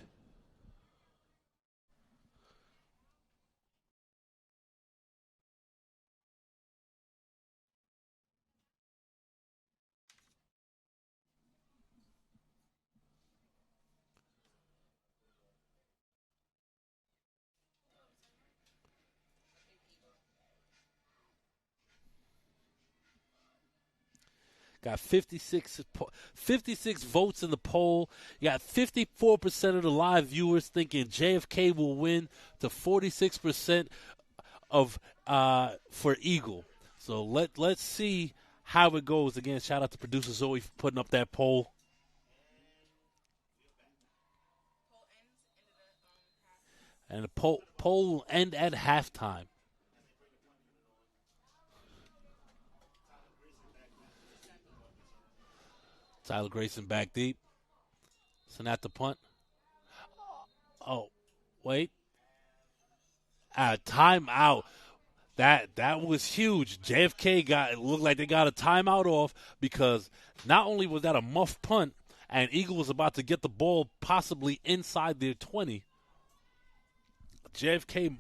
Got 56 votes in the poll. You got 54% of the live viewers thinking JFK will win to 46% of for Eagle. So let's see how it goes. Again, shout out to producer Zoe for putting up that poll. And the poll will end at halftime. Tyler Grayson back deep. Snap the punt. Oh, wait. Timeout. That was huge. JFK looked like they got a timeout off because not only was that a muff punt, and Eagle was about to get the ball possibly inside their 20. JFK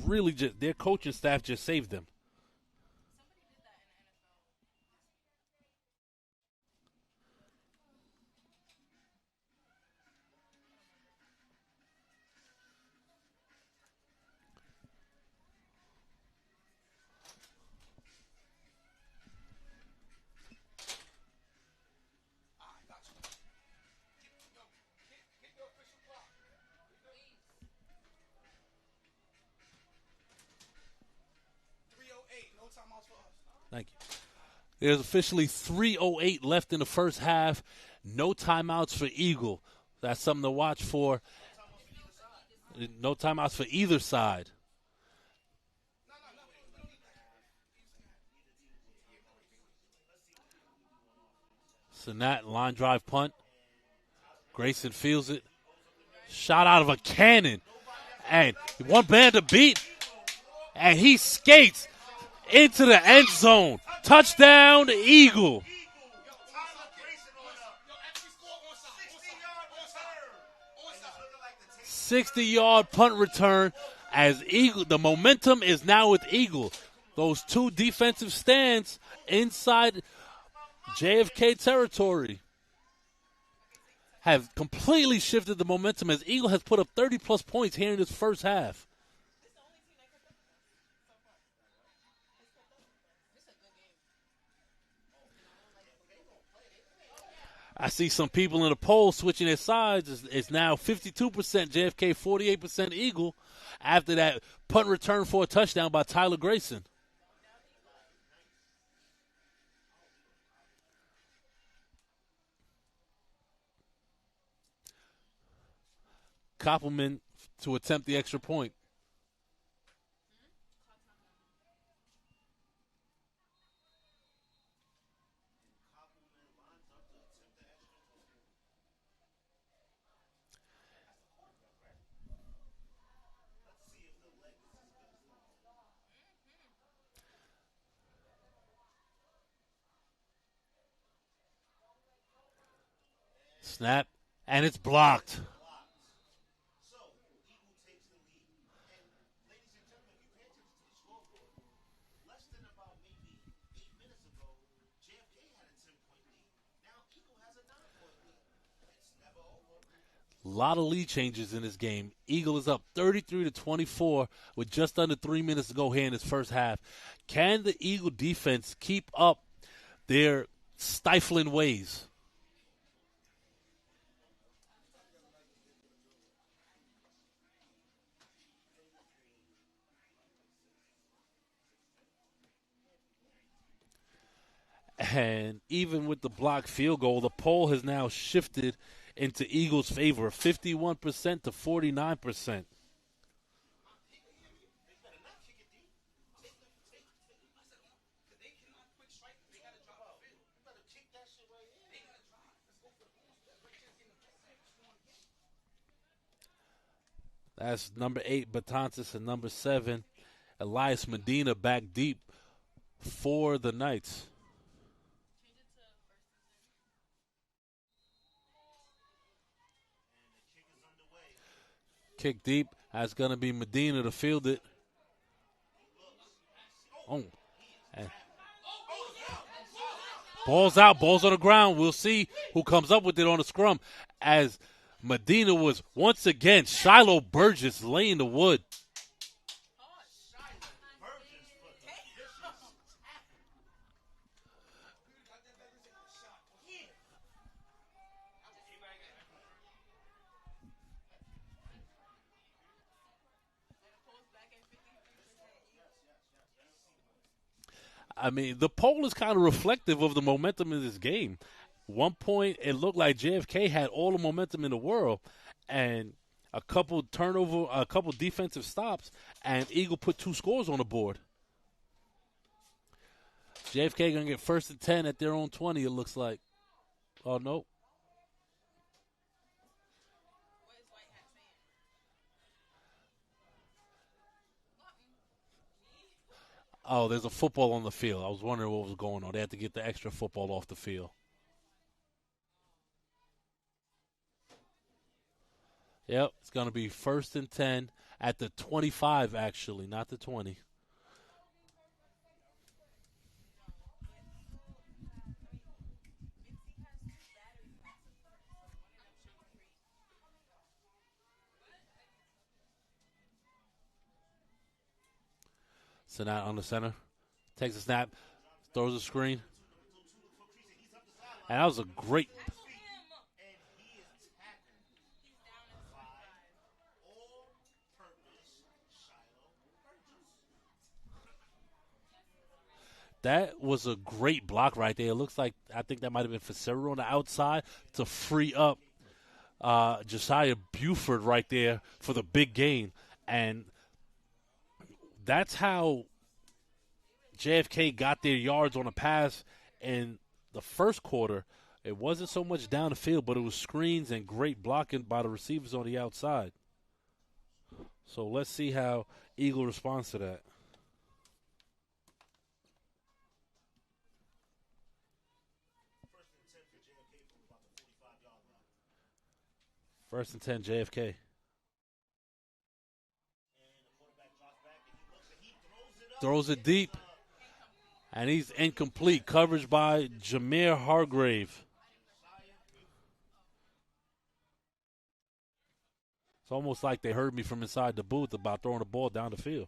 really just, their coaching staff just saved them. Thank you. There's officially 3:08 left in the first half. No timeouts for Eagle. That's something to watch for. No timeouts for either side. Sanat line drive punt. Grayson fields it. Shot out of a cannon. And one man to beat. And he skates into the end zone. Touchdown, Eagle. 60-yard punt return as Eagle. The momentum is now with Eagle. Those two defensive stands inside JFK territory have completely shifted the momentum as Eagle has put up 30-plus points here in this first half. I see some people in the poll switching their sides. It's now 52% JFK, 48% Eagle after that punt return for a touchdown by Tyler Grayson. Koppelman to attempt the extra point. Snap, and it's blocked. A lot of lead changes in this game. Eagle is up 33-24 with just under 3 minutes to go here in this first half. Can the Eagle defense keep up their stifling ways? And even with the blocked field goal, the poll has now shifted into Eagles' favor, 51% to 49%. That's number 8, Batantis, and number 7, Elias Medina back deep for the Knights. Kick deep. That's going to be Medina to field it. Oh. And ball's out. Ball's on the ground. We'll see who comes up with it on the scrum as Medina was once again Shiloh Burgess laying the wood. I mean, the poll is kind of reflective of the momentum in this game. One point, it looked like JFK had all the momentum in the world, and a couple defensive stops, and Eagle put 2 scores on the board. JFK going to get 1st and 10 at their own 20, it looks like. Oh, no. Oh, there's a football on the field. I was wondering what was going on. They had to get the extra football off the field. Yep, it's going to be 1st and 10 at the 25, actually, not the 20. Sanat on the center. Takes a snap. Throws a screen. And that was a great. That was a great block right there. It looks like, I think that might have been Facero on the outside to free up Josiah Buford right there for the big gain. And that's how JFK got their yards on a pass in the first quarter. It wasn't so much down the field, but it was screens and great blocking by the receivers on the outside. So let's see how Eagle responds to that. First and 10, JFK. Throws it deep, and he's incomplete. Coverage by Jameer Hargrave. It's almost like they heard me from inside the booth about throwing the ball down the field.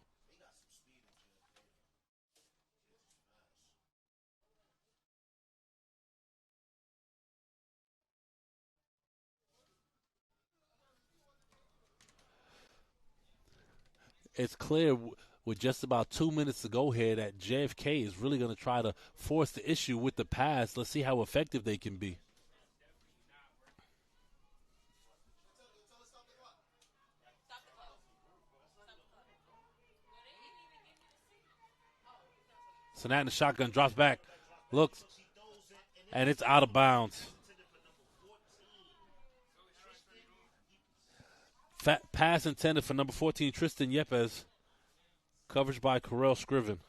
It's clear with just about 2 minutes to go here that JFK is really going to try to force the issue with the pass. Let's see how effective they can be. Sanat in the shotgun, drops back, looks, and it's out of bounds. Pass intended for number 14, Tristan Yepes. Coverage by Carell Scriven.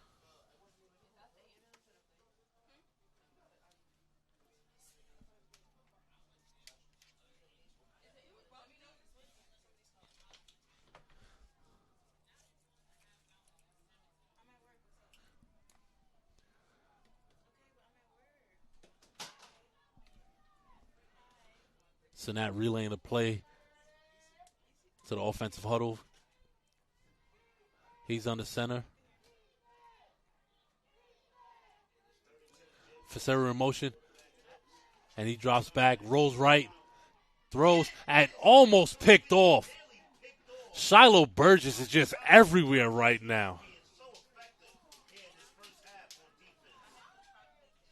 Sanat relaying the play to the offensive huddle. He's on the center. Facero in motion. And he drops back, rolls right, throws, and almost picked off. Shiloh Burgess is just everywhere right now.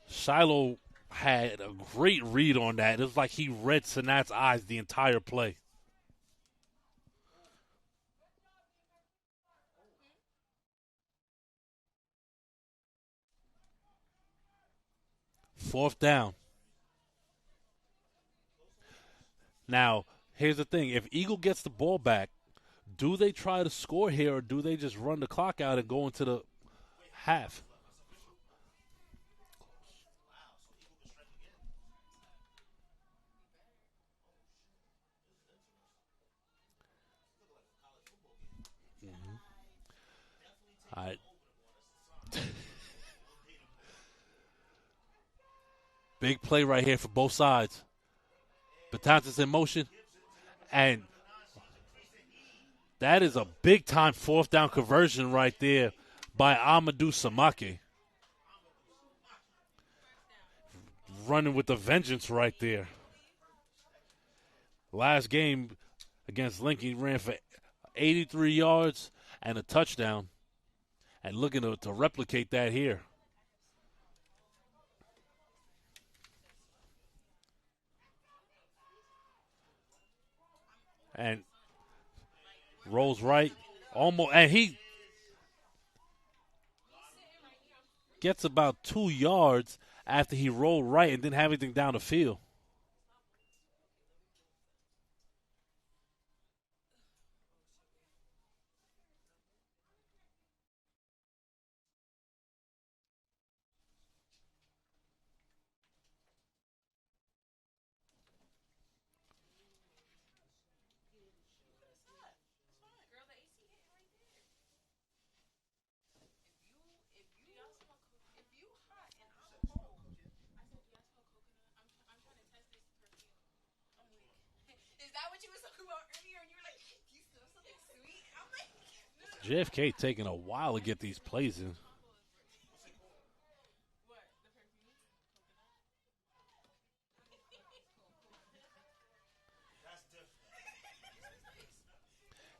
Shiloh had a great read on that. It was like he read Sanat's eyes the entire play. Fourth down. Now, here's the thing. If Eagle gets the ball back, do they try to score here or do they just run the clock out and go into the half? All right. Big play right here for both sides. Betances in motion. And that is a big-time fourth down conversion right there by Amadou Samake. Running with the vengeance right there. Last game against Lincoln, he ran for 83 yards and a touchdown. And looking to replicate that here. And rolls right, almost, and he gets about 2 yards after he rolled right and didn't have anything down the field. JFK taking a while to get these plays in.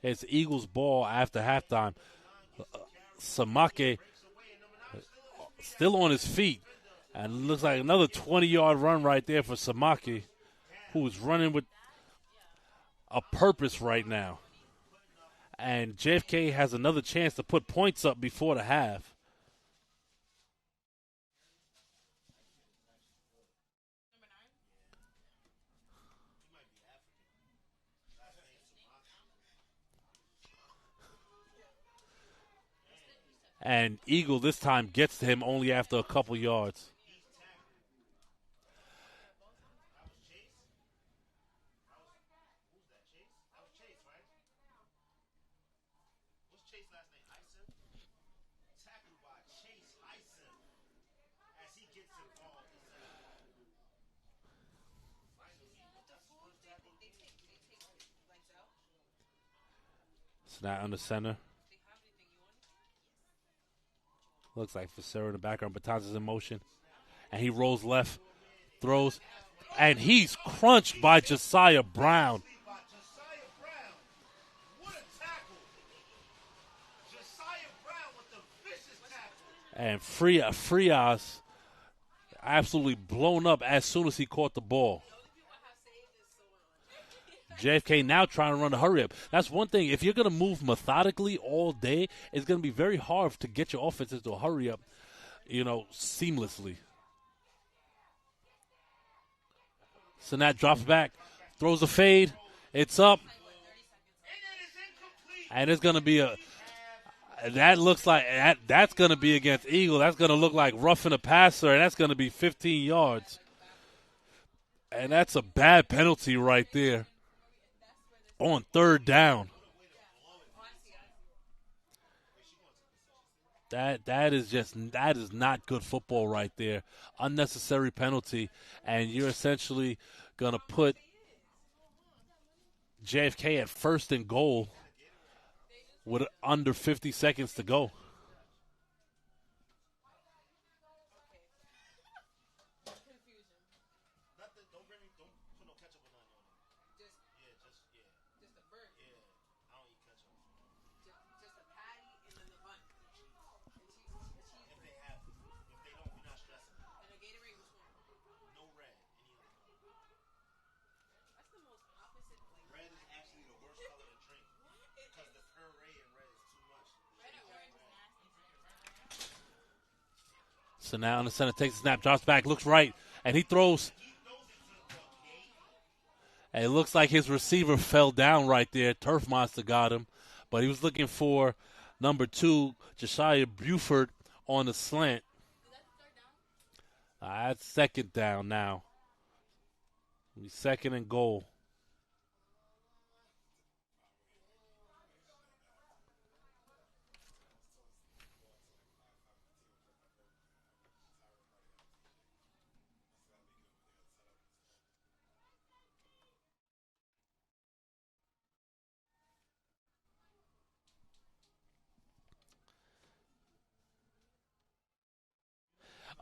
It's Eagles ball after halftime. Samake still on his feet. And looks like another 20-yard run right there for Samake, who's running with a purpose right now. And JFK has another chance to put points up before the half. And Eagle this time gets to him only after a couple yards. Snap on the center. Looks like Facero in the background. Batons is in motion. And he rolls left, throws, and he's crunched by Josiah Brown. And Frias absolutely blown up as soon as he caught the ball. JFK now trying to run a hurry up. That's one thing. If you're going to move methodically all day, it's going to be very hard to get your offense into a hurry up, seamlessly. Sanat drops back, throws a fade. It's up. And it's going to be that looks like that's going to be against Eagle. That's going to look like roughing a passer, and that's going to be 15 yards. And that's a bad penalty right there on third down. That is not good football right there. Unnecessary penalty, and you're essentially going to put JFK at first and goal with under 50 seconds to go. So now on the center, takes a snap, drops back, looks right, and he throws. And it looks like his receiver fell down right there. Turf Monster got him. But he was looking for number 2, Josiah Buford, on the slant. That's second down now. Second and goal.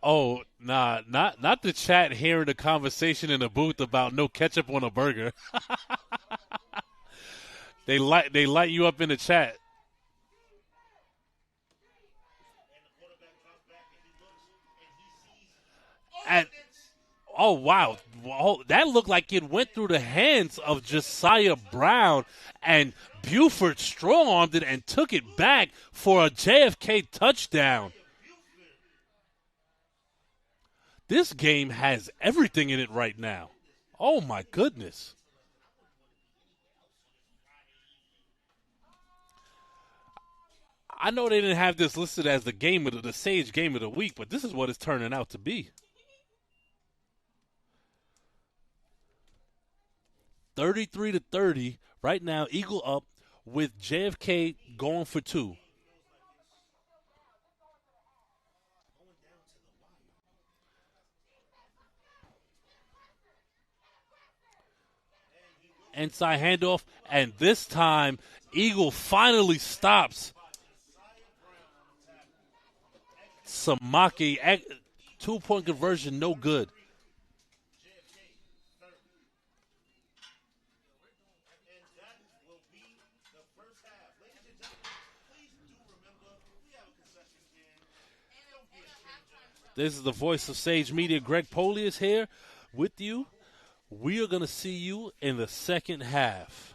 Oh, nah, not the chat hearing the conversation in the booth about no ketchup on a burger. They light you up in the chat. And oh wow, that looked like it went through the hands of Josiah Brown, and Buford strong-armed it and took it back for a JFK touchdown. This game has everything in it right now. Oh, my goodness. I know they didn't have this listed as the Sage game of the week, but this is what it's turning out to be. 33-30. Right now, Eagle up with JFK going for 2. Inside handoff, and this time Eagle finally stops Samaki. 2-point conversion, no good. This is the voice of Sage Media. Greg Poley is here with you. We are going to see you in the second half.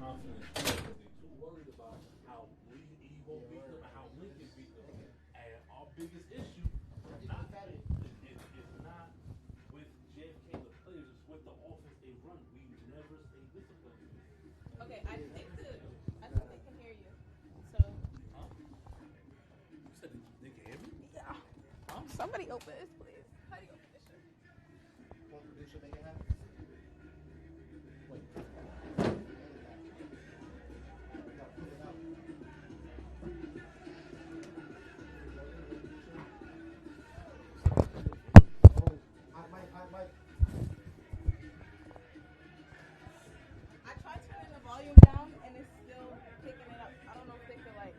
confidence because they're too worried about how Eagle beat them and how Lincoln beat them. And our biggest issue is not with JFK the players, it's with the offense they run. We never stay disciplined. Okay, I think they can hear you. So You said they can hear me? yeah. Somebody open this, please. How do you open this shit? I tried turning the volume down and it's still picking it up. I don't know if they feel like.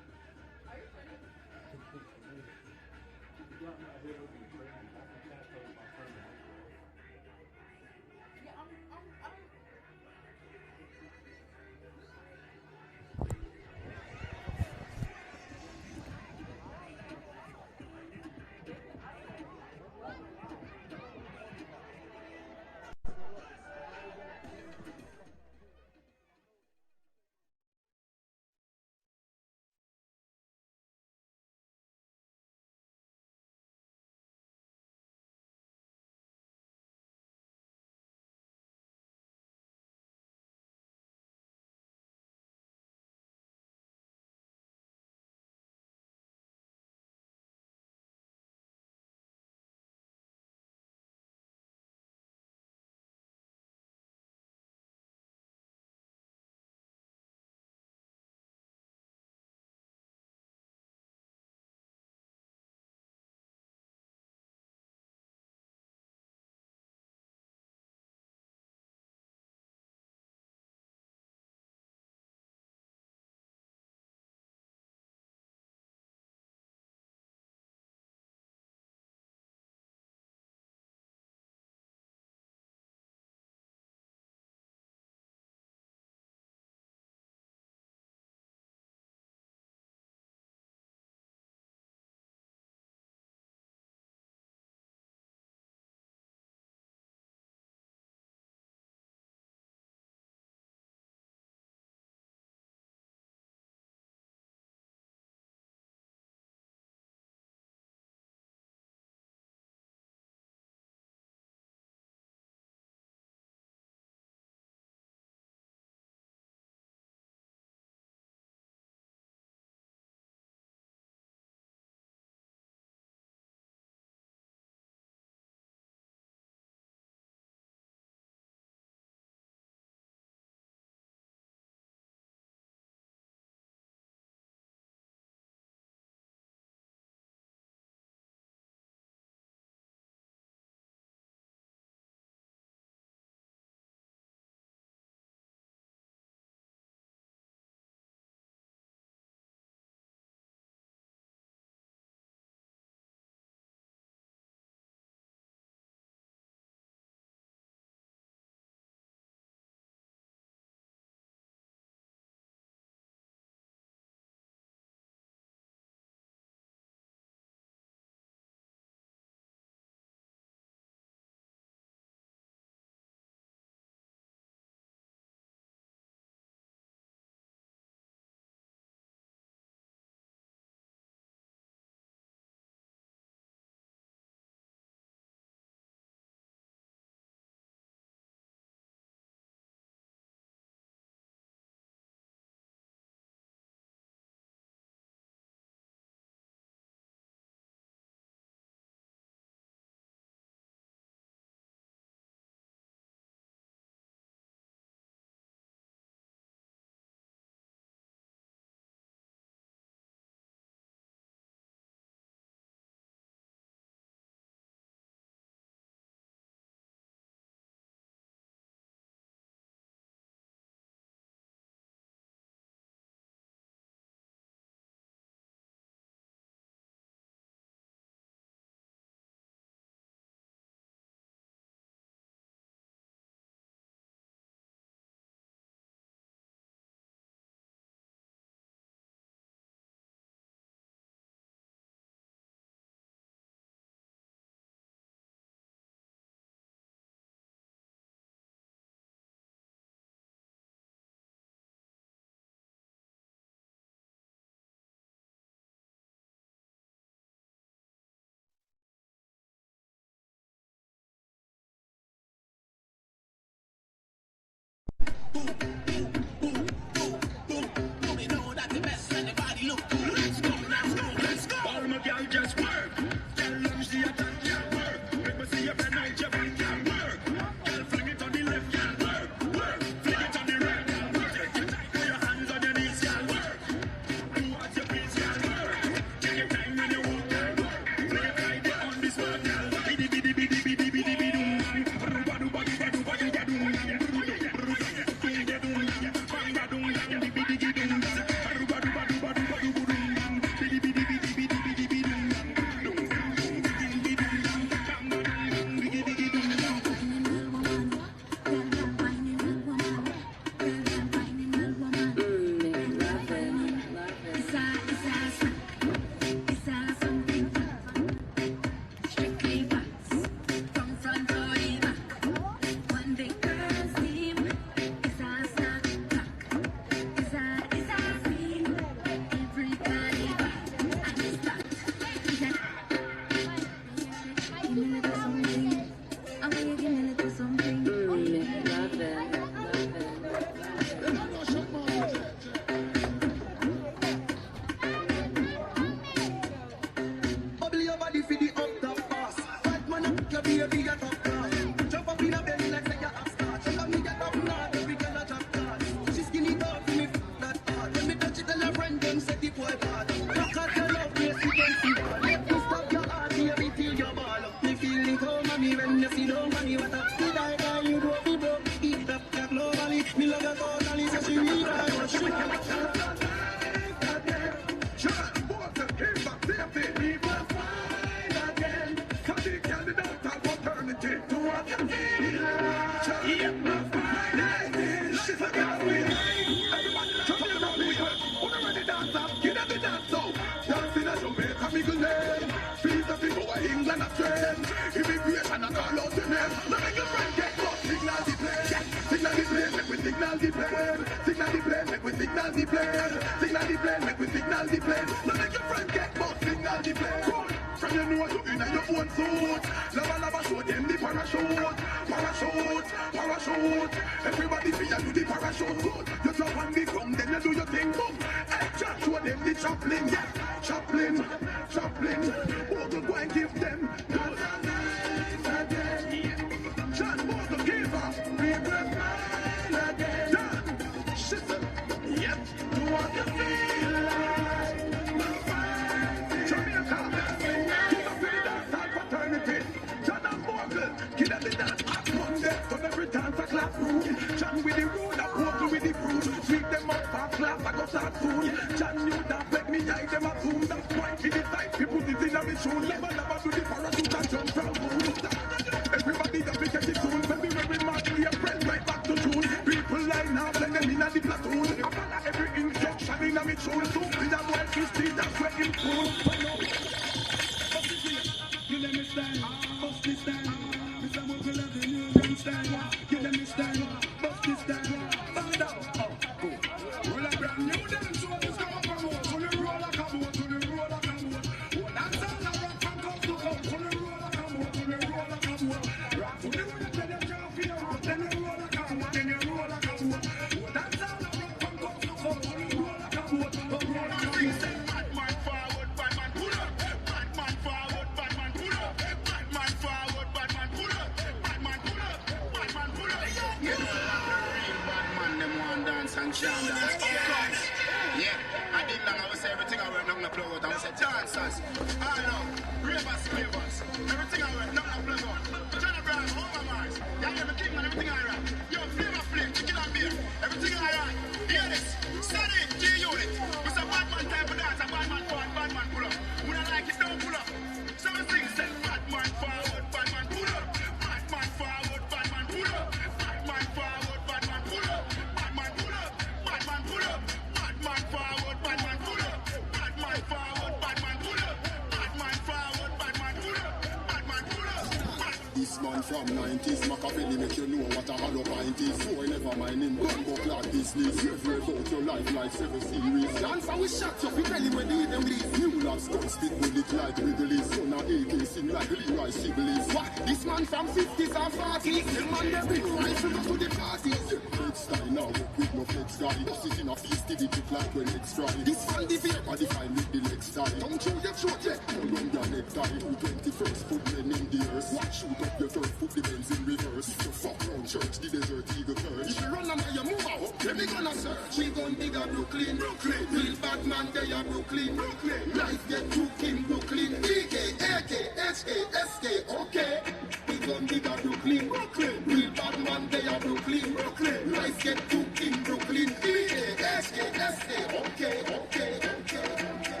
From 90s, Machiavelli make you know what a hollow pint is. So I never mind him, bumbo clad business. You've read about your life like 7 series. Dance and we shot you, fi tell him when they them release. New lads don't spit bullet like Wrigley's. Son of AK sing like Leroy Sibley's. What? This man from 50s or 40s. The man that bring rifle go to the parties. style. Now work with no flex guy. Bust it in a feast, did it look like when it's fry. This fan the beer, body fine with the leg style. Don't chew your throat yet, hold on your necktie. Who 21st, put men in the earth. Watch shoot up your turf, put the Benz in reverse. If you fuck round church, the desert eagle curse. If you run a mile, move out, let me gonna search. We gon' dig a Brooklyn, Brooklyn. Real bad man, they are Brooklyn, Brooklyn. Life get too in Brooklyn. BK, AK, HK, SK, okay. We gon' dig a Brooklyn, Brooklyn. Real bad man, they are Brooklyn, Brooklyn. Life get too in Brooklyn. BK, HK, SK, okay, okay, okay, okay.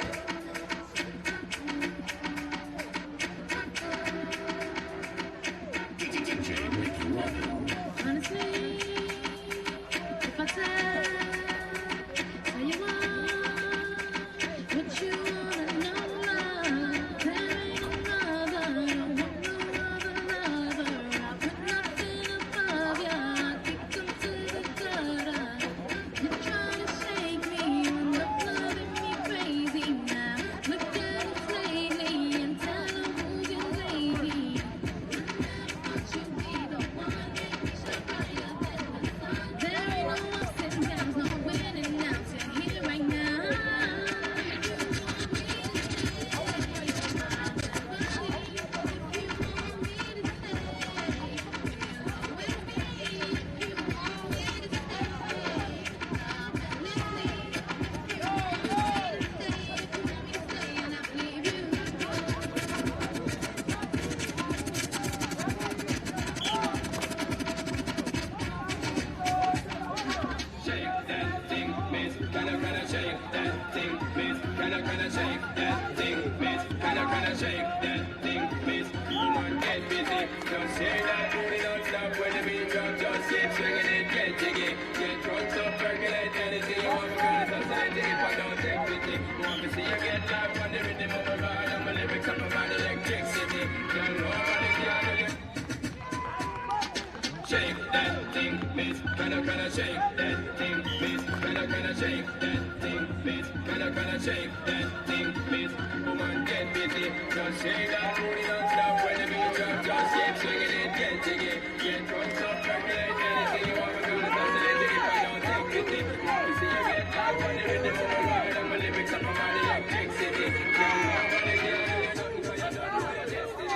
Honestly, if I tell you what you wanna know, love, there ain't another. I want no other lover. I put nothing above ya. Kick 'em to the gutter. You're trying to shake me, you're not loving me crazy now. Look at us lately and tell 'em who's your lady. Won't you be the one that you should higher than the sun? There ain't no ups and downs, no winning now till here right now. Shake that thing, miss. Kinda shake that thing, miss. Kinda shake that thing, miss. Kinda shake that thing, miss. Woman, get busy. Just shake that booty, don't stop when the beat drop. Just keep swinging it, get jiggy. Get drunk, up, percolate anything you want. Because it's oscillating if I don't take pity. Want to see you get live on the rhythm of my ride. And my lyrics up about electricity. Don't nobody can do it. Shake that thing, miss. Kinda shake that thing, miss. Kinda shake that thing, miss. Kinda shake that thing, miss. Woman, get busy. Just shake that booty, don't stop when the beat drop. Just keep swinging it, get jiggy. Get drunk, up, percolate anything you want. Because it's oscillating if I don't take pity. Want to see you get live on the rhythm of my ride. And my lyrics up about electricity. Don't nobody can do it, nothing 'cause you don't know your destiny.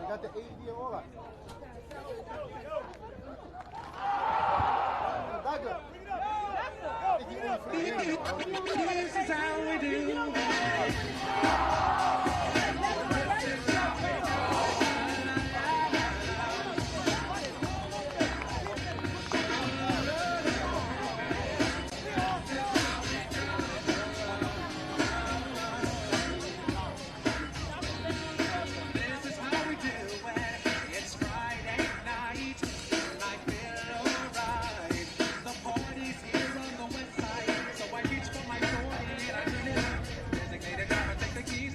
Got the 80 and all that. This is how we do. Keys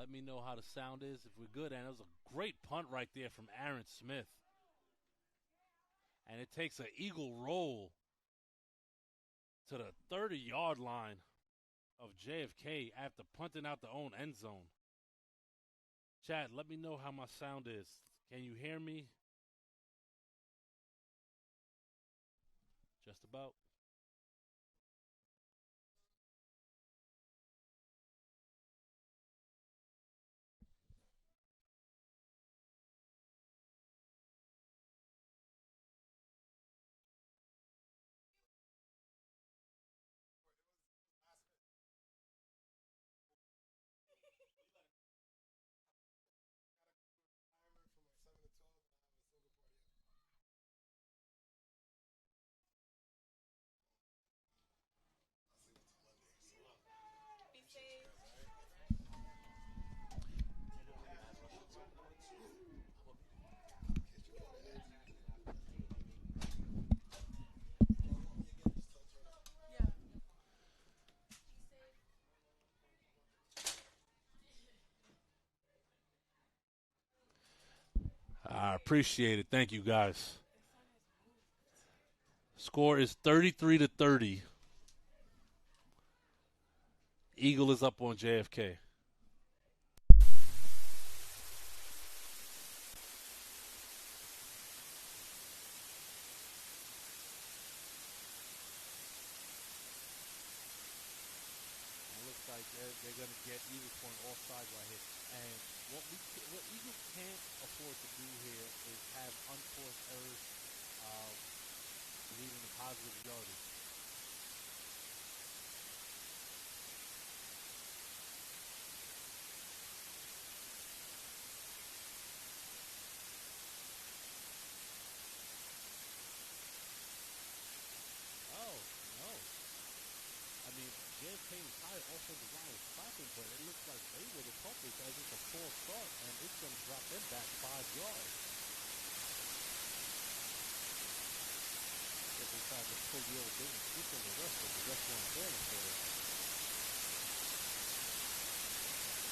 Let me know how the sound is, if we're good. And it was a great punt right there from Aaron Smith. And it takes an eagle roll to the 30-yard line of JFK after punting out the own end zone. Chat, let me know how my sound is. Can you hear me? Just about. Be safe. Yeah. I appreciate it. Thank you, guys. Score is 33-30. Eagle is up on JFK. It looks like they're going to get Eagle point offside right here. And what Eagles can't afford to do here is have unforced errors leading to positive yardage. Oh, no. I mean, JFK entire offensive line was clapping, but it looks like they were the culprits as it's a false start, and it's going to drop them back 5 yards. If they try to pull the old bait and switch on the rest, but the rest weren't falling for it.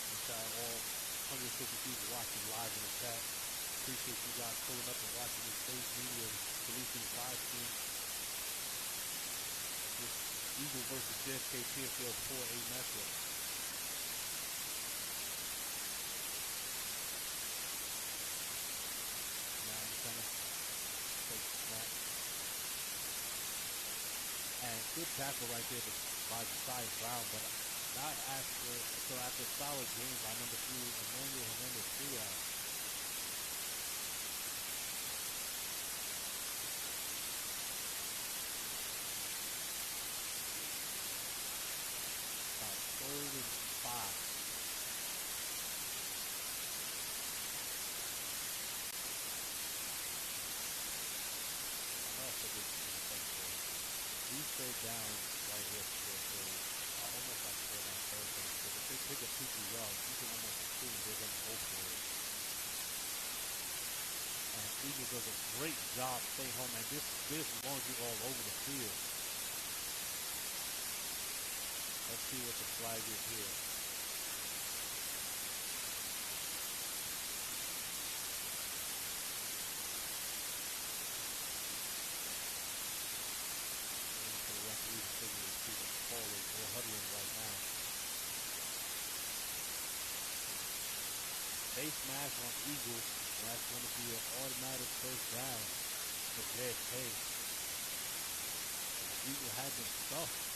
And shout out all 150 people watching live in the chat. Appreciate you guys pulling up and watching this Stage Media Solutions live stream. This Eagle versus JFK PSAL 4A matchup. Now in the center. Take the snap. And good tackle right there by Josiah Brown, but not after a solid game by number 3, Emmanuel Hernandez-Frias. About 3rd and 5. And also good in the second quarter. These third downs right here are almost like 4-down third downs. So if they pick up 2-3 yards, you can almost assume they're going to go for it. And Eagle does a great job staying home. And this laundry all over the field. Let's see what the flag is here. They're huddling right now. Face mask on Eagle, and that's going to be an automatic first down for JFK. Eagle had them stuffed.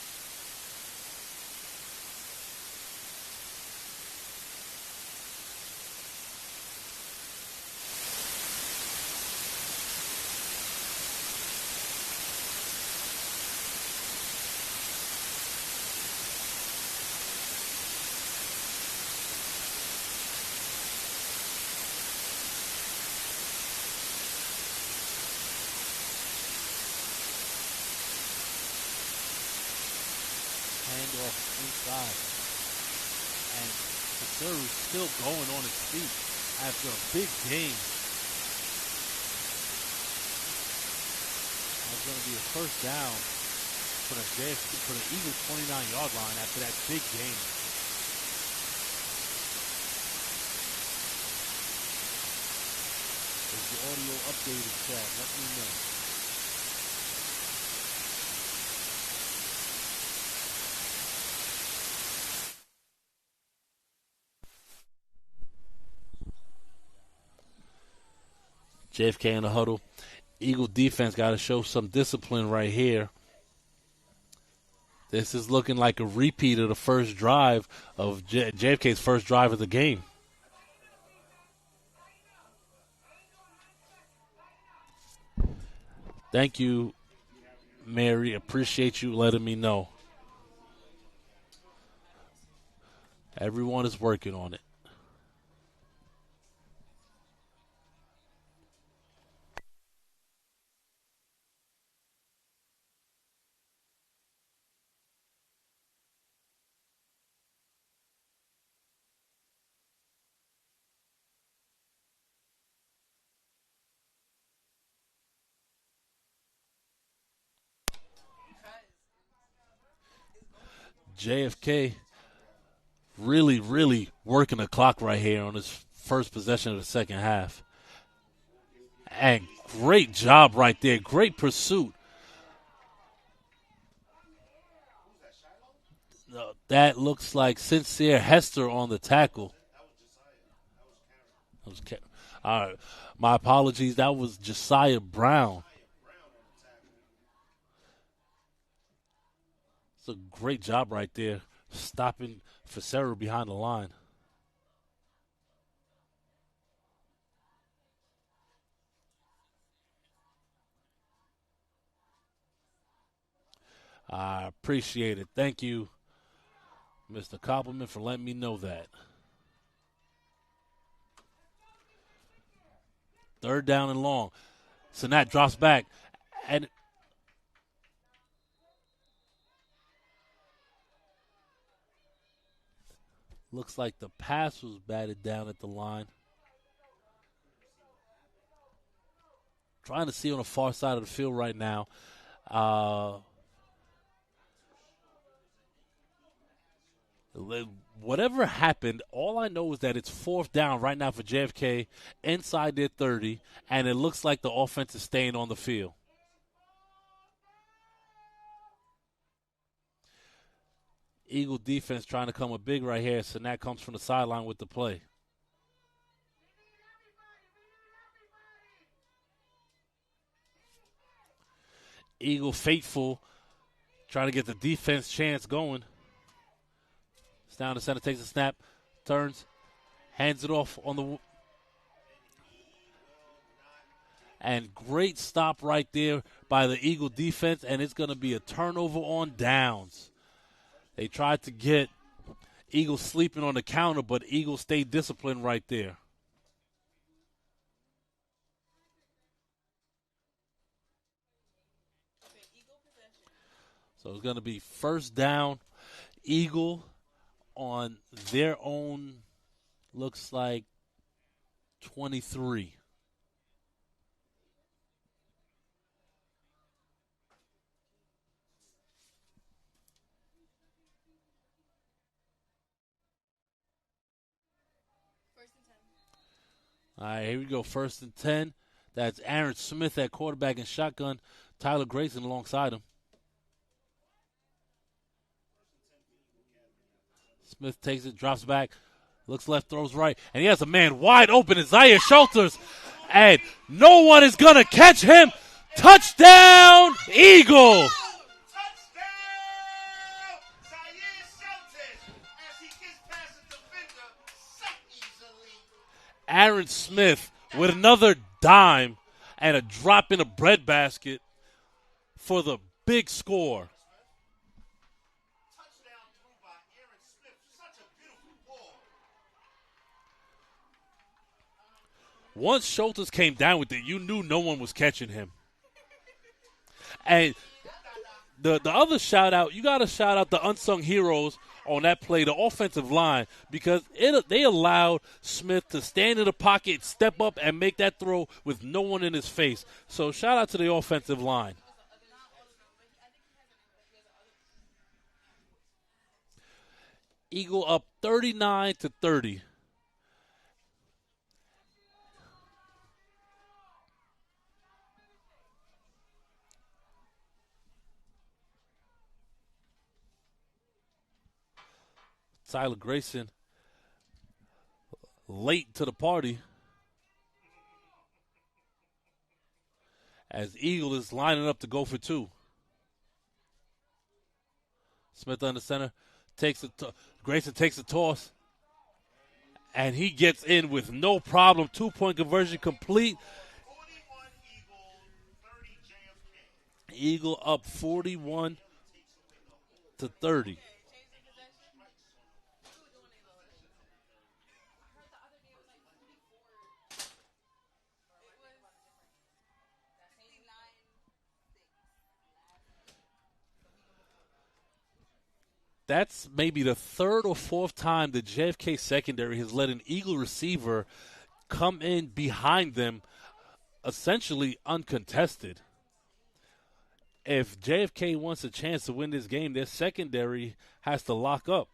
Handoff inside. And Katsuru still going on his feet after a big game. That's going to be a first down for the Eagles 29-yard line after that big game. updated chat. Let me know. JFK in the huddle. Eagle defense got to show some discipline right here. This is looking like a repeat of the first drive of JFK's first drive of the game. Thank you, Mary. Appreciate you letting me know. Everyone is working on it. JFK really, really working the clock right here on his first possession of the second half. And great job right there. Great pursuit. That looks like Sincere Hester on the tackle. All right. My apologies. That was Josiah Brown. It's a great job right there, stopping Facero behind the line. I appreciate it. Thank you, Mr. Compliment, for letting me know that. Third down and long. Sanat drops back, and looks like the pass was batted down at the line. Trying to see on the far side of the field right now. Whatever happened, all I know is that it's fourth down right now for JFK inside their 30, and it looks like the offense is staying on the field. Eagle defense trying to come up big right here. Sanat comes from the sideline with the play. Eagle faithful, trying to get the defense chance going. It's down to center, takes a snap, turns, hands it off on the. And great stop right there by the Eagle defense, and it's going to be a turnover on downs. They tried to get Eagle sleeping on the counter, but Eagle stayed disciplined right there. So it's going to be first down, Eagle on their own, looks like 23. All right, here we go. First and 10. That's Aaron Smith at quarterback and shotgun. Tyler Grayson alongside him. Smith takes it, drops back, looks left, throws right, and he has a man wide open, Isaiah Schulters, and no one is going to catch him. Touchdown, Eagle! Aaron Smith with another dime and a drop in a breadbasket for the big score. Once Schultz came down with it, you knew no one was catching him. And the other shout out, you got to shout out the unsung heroes on that play, the offensive line, because they allowed Smith to stand in the pocket, step up, and make that throw with no one in his face. So shout out to the offensive line. Eagle up 39-30. Tyler Grayson late to the party as Eagle is lining up to go for two. Smith on the center Grayson takes the toss, and he gets in with no problem. 2-point conversion complete. Eagle up 41 to 30. That's maybe the third or fourth time the JFK secondary has let an Eagle receiver come in behind them, essentially uncontested. If JFK wants a chance to win this game, their secondary has to lock up.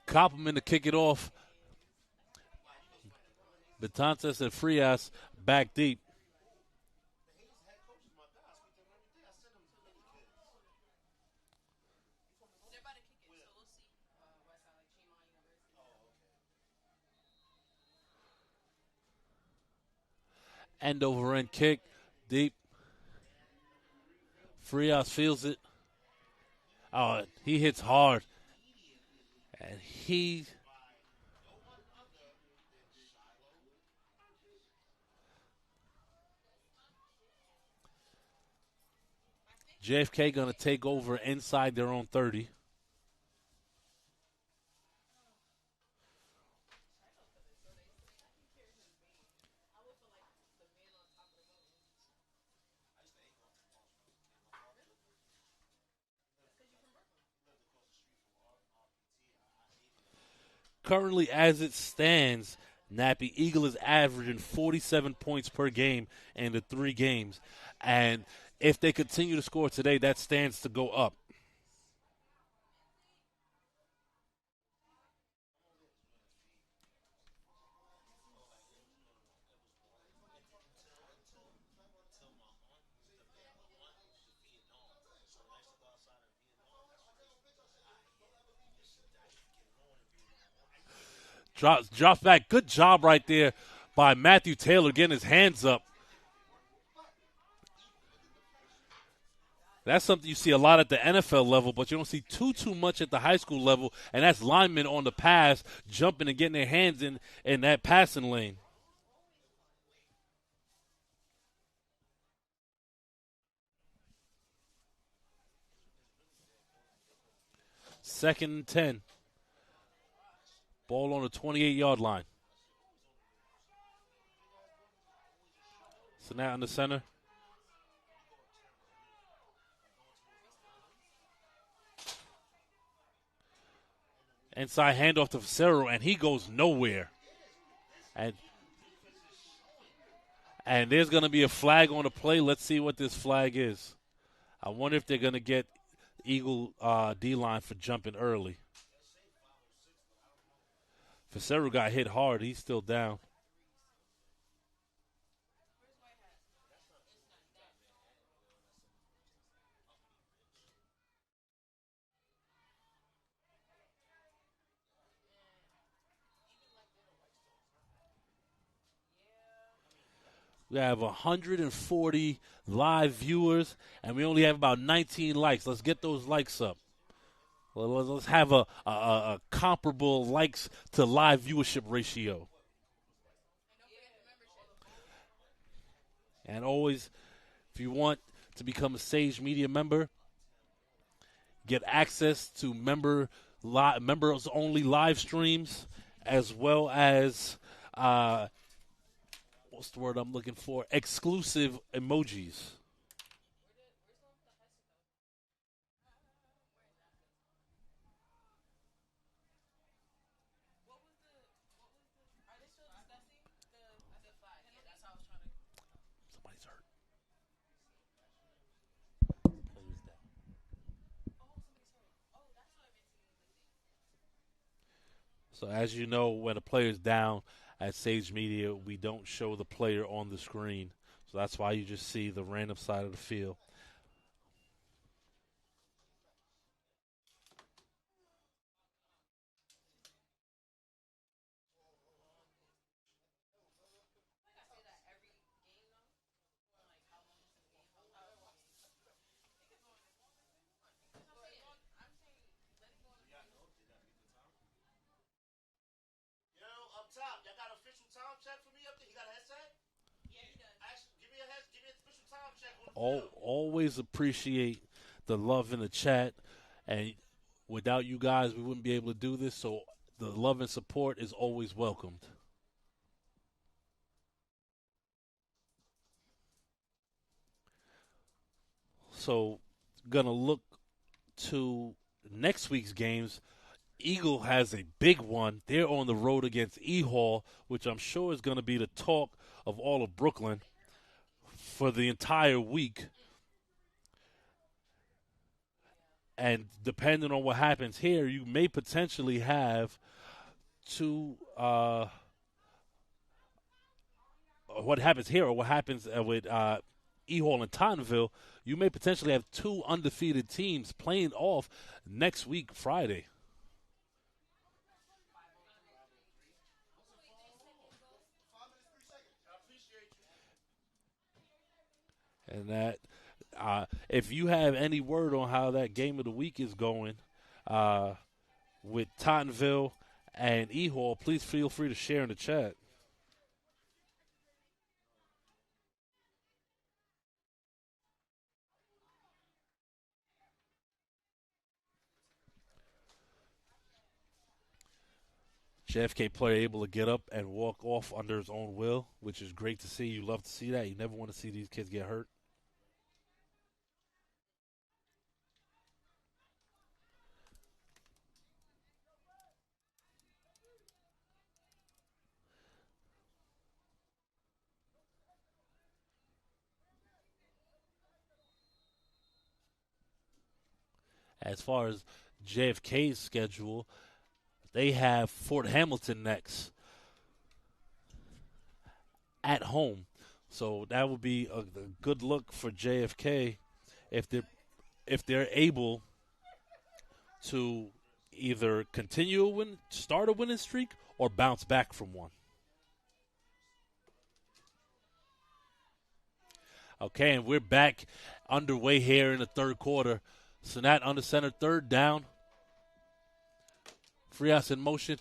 Koppelman to kick it off. Betances and Frias back deep. End over end kick, deep. Frias feels it. Oh, he hits hard. And JFK going to take over inside their own 30. Currently, as it stands, Nappy Eagle is averaging 47 points per game in the 3 games. And if they continue to score today, that stands to go up. Drops back. Good job right there by Matthew Taylor getting his hands up. That's something you see a lot at the NFL level, but you don't see too much at the high school level, and that's linemen on the pass jumping and getting their hands in that passing lane. Second and 10. Ball on the 28-yard line. So now in the center. Inside handoff to Facero, and he goes nowhere. And there's going to be a flag on the play. Let's see what this flag is. I wonder if they're going to get Eagle D-line for jumping early. Facero got hit hard. He's still down. We have 140 live viewers, and we only have about 19 likes. Let's get those likes up. Let's have a comparable likes to live viewership ratio. And always, if you want to become a Sage Media member, get access to members-only live streams, as well as what's the word I'm looking for? Exclusive emojis. So as you know, when a player is down at Sage Media, we don't show the player on the screen. So that's why you just see the random side of the field. Always appreciate the love in the chat, and without you guys, we wouldn't be able to do this. So the love and support is always welcomed. So, gonna look to next week's games. Eagle has a big one. They're on the road against E Hall, which I'm sure is going to be the talk of all of Brooklyn for the entire week. And depending on what happens here, you may potentially have two. What happens here, or what happens with E Hall and Tottenville, you may potentially have two undefeated teams playing off next week, Friday. And that, if you have any word on how that game of the week is going uh, with Tottenville and E Hall, please feel free to share in the chat. JFK player able to get up and walk off under his own will, which is great to see. You love to see that. You never want to see these kids get hurt. As far as JFK's schedule, they have Fort Hamilton next at home. So that would be a good look for JFK if they're able to either continue start a winning streak, or bounce back from one. Okay, and we're back underway here in the third quarter. Sonat under center, third down. Frias in motion,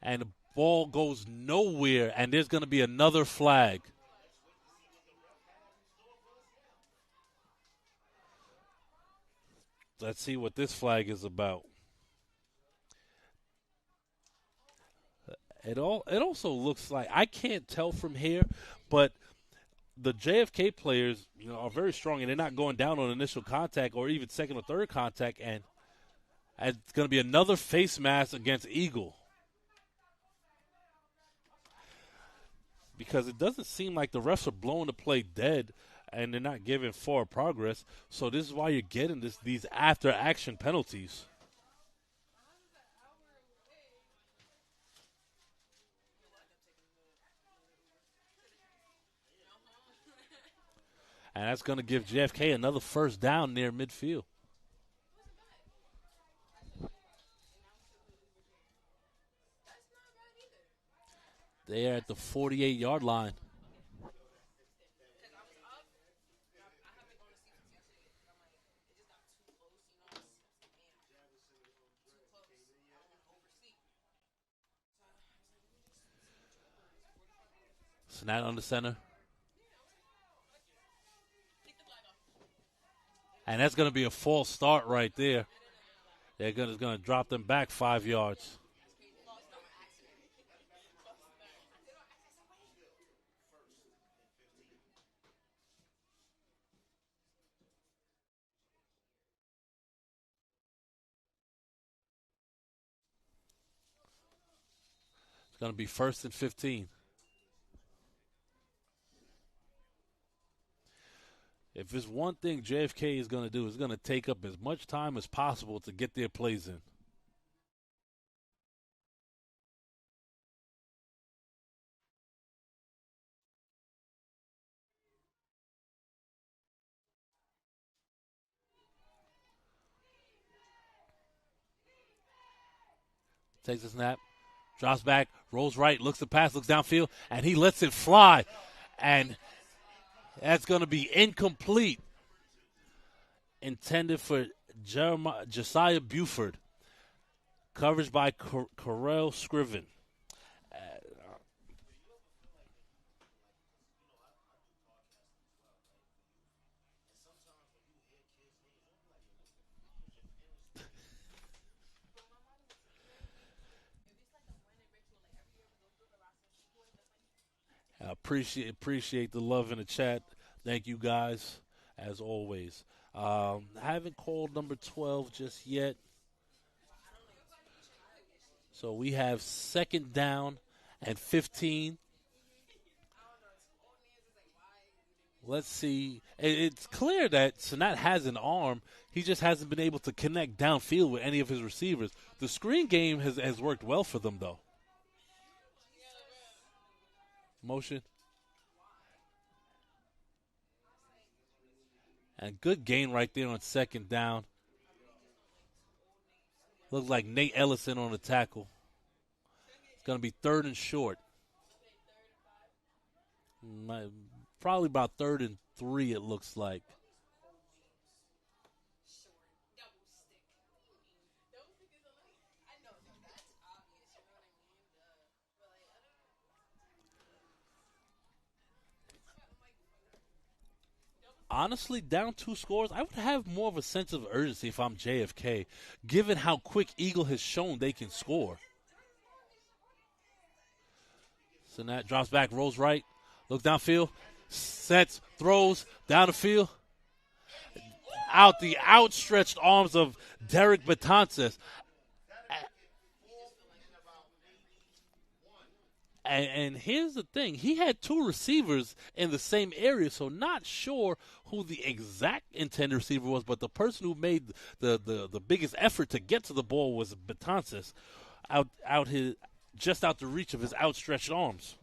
and the ball goes nowhere, and there's going to be another flag. Let's see what this flag is about. It also looks like, I can't tell from here, but the JFK players, are very strong, and they're not going down on initial contact or even second or third contact, and it's going to be another face mask against Eagle. Because it doesn't seem like the refs are blowing the play dead, and they're not giving forward progress. So this is why you're getting these after-action penalties. And that's going to give JFK another first down near midfield. They are at the 48-yard line. Snap on the center. And that's going to be a false start right there. They're going to drop them back 5 yards. It's going to be 1st and 15. If there's one thing JFK is going to do, is going to take up as much time as possible to get their plays in. Takes a snap, drops back, rolls right, looks to pass, looks downfield, and he lets it fly. And that's going to be incomplete. Intended for Josiah Buford. Coverage by Corell Scriven. I appreciate the love in the chat. Thank you guys, as always. I haven't called number 12 just yet. So we have second down and 15. Let's see. It's clear that Sanat has an arm. He just hasn't been able to connect downfield with any of his receivers. The screen game has worked well for them, though. Motion. And good gain right there on second down. Looks like Nate Ellison on the tackle. It's going to be third and short. Probably about 3rd and 3, it looks like. Honestly, down 2 scores, I would have more of a sense of urgency if I'm JFK, given how quick Eagle has shown they can score. Sanat drops back, rolls right, looks downfield, sets, throws, down the field. Out the outstretched arms of Derek Betances. And here's the thing. He had 2 receivers in the same area, so not sure who the exact intended receiver was, but the person who made the biggest effort to get to the ball was Betances, just out the reach of his outstretched arms.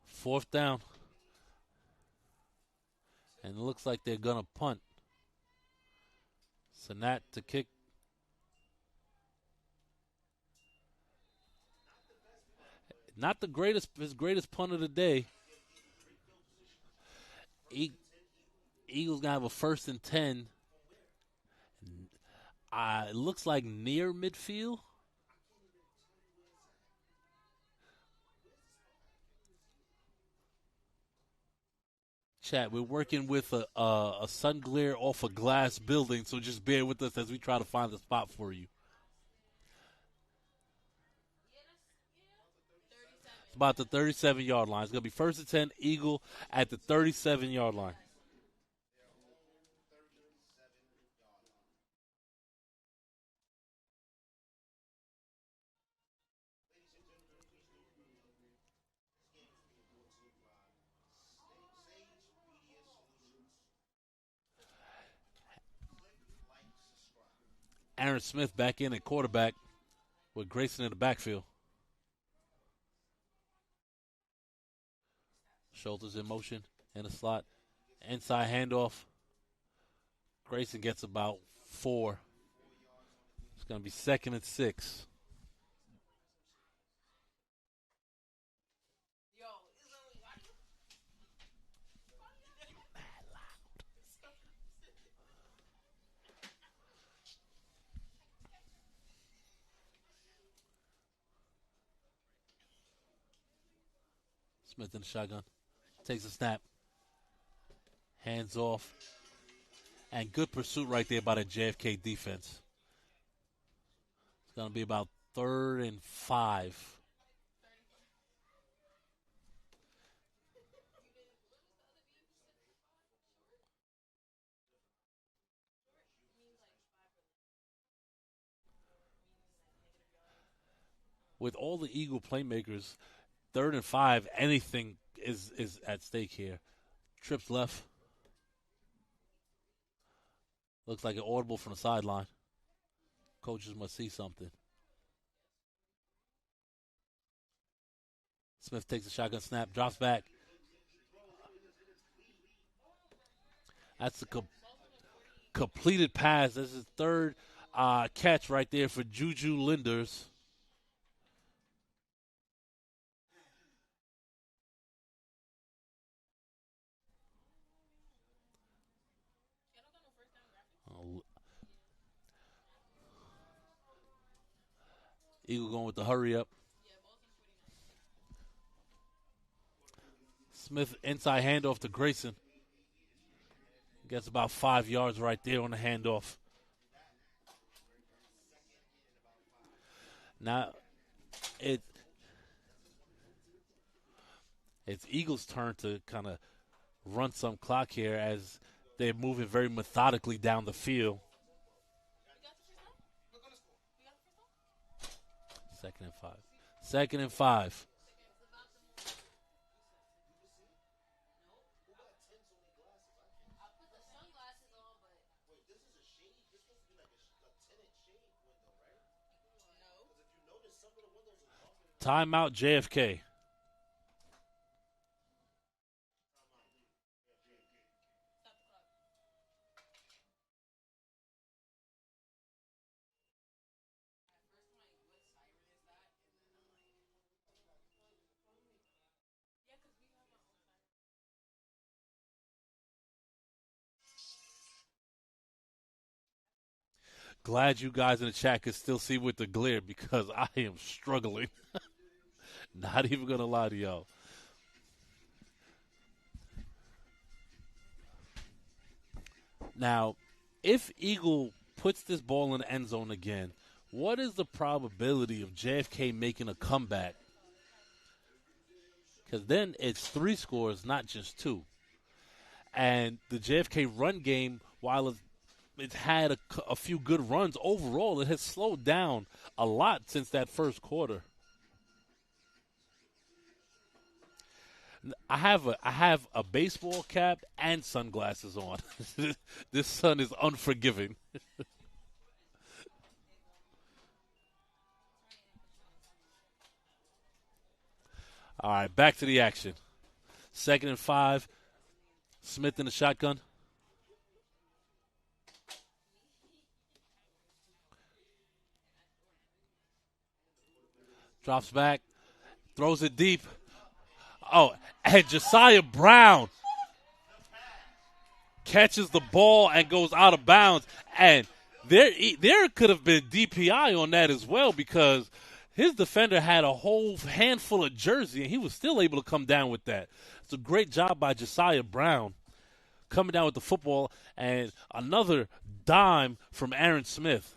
Fourth down. And it looks like they're going to punt. Sanat to kick. Not his greatest punt of the day. Eagles going to have a 1st and 10. It looks like near midfield. Chat, we're working with a sun glare off a glass building, so just bear with us as we try to find the spot for you. It's about the 37-yard line. It's going to be 1st and 10, Eagle at the 37-yard line. Aaron Smith back in at quarterback with Grayson in the backfield. Shoulders in motion in the slot. Inside handoff. Grayson gets about 4. It's going to be 2nd and 6. Smith in the shotgun. Takes a snap. Hands off. And good pursuit right there by the JFK defense. It's going to be about 3rd and 5. With all the Eagle playmakers, 3rd and 5, anything is at stake here. Trips left. Looks like an audible from the sideline. Coaches must see something. Smith takes a shotgun snap, drops back. That's a completed pass. That's his 3rd catch right there for Juju Linders. Eagle going with the hurry up. Smith inside handoff to Grayson. Gets about 5 yards right there on the handoff. Now, it's Eagles' turn to kind of run some clock here as they're moving very methodically down the field. 2nd and 5. 2nd and 5. Timeout JFK. Glad you guys in the chat can still see with the glare because I am struggling. Not even going to lie to y'all. Now, if Eagle puts this ball in the end zone again, what is the probability of JFK making a comeback? Because then it's 3 scores, not just 2. And the JFK run game, while it's had a few good runs overall, it has slowed down a lot since that first quarter. I have a baseball cap and sunglasses on. This sun is unforgiving. All right, back to the action. 2nd and 5. Smith in the shotgun. Drops back. Throws it deep. Oh, and Josiah Brown catches the ball and goes out of bounds. And there could have been DPI on that as well because his defender had a whole handful of jersey, and he was still able to come down with that. It's a great job by Josiah Brown coming down with the football, and another dime from Aaron Smith.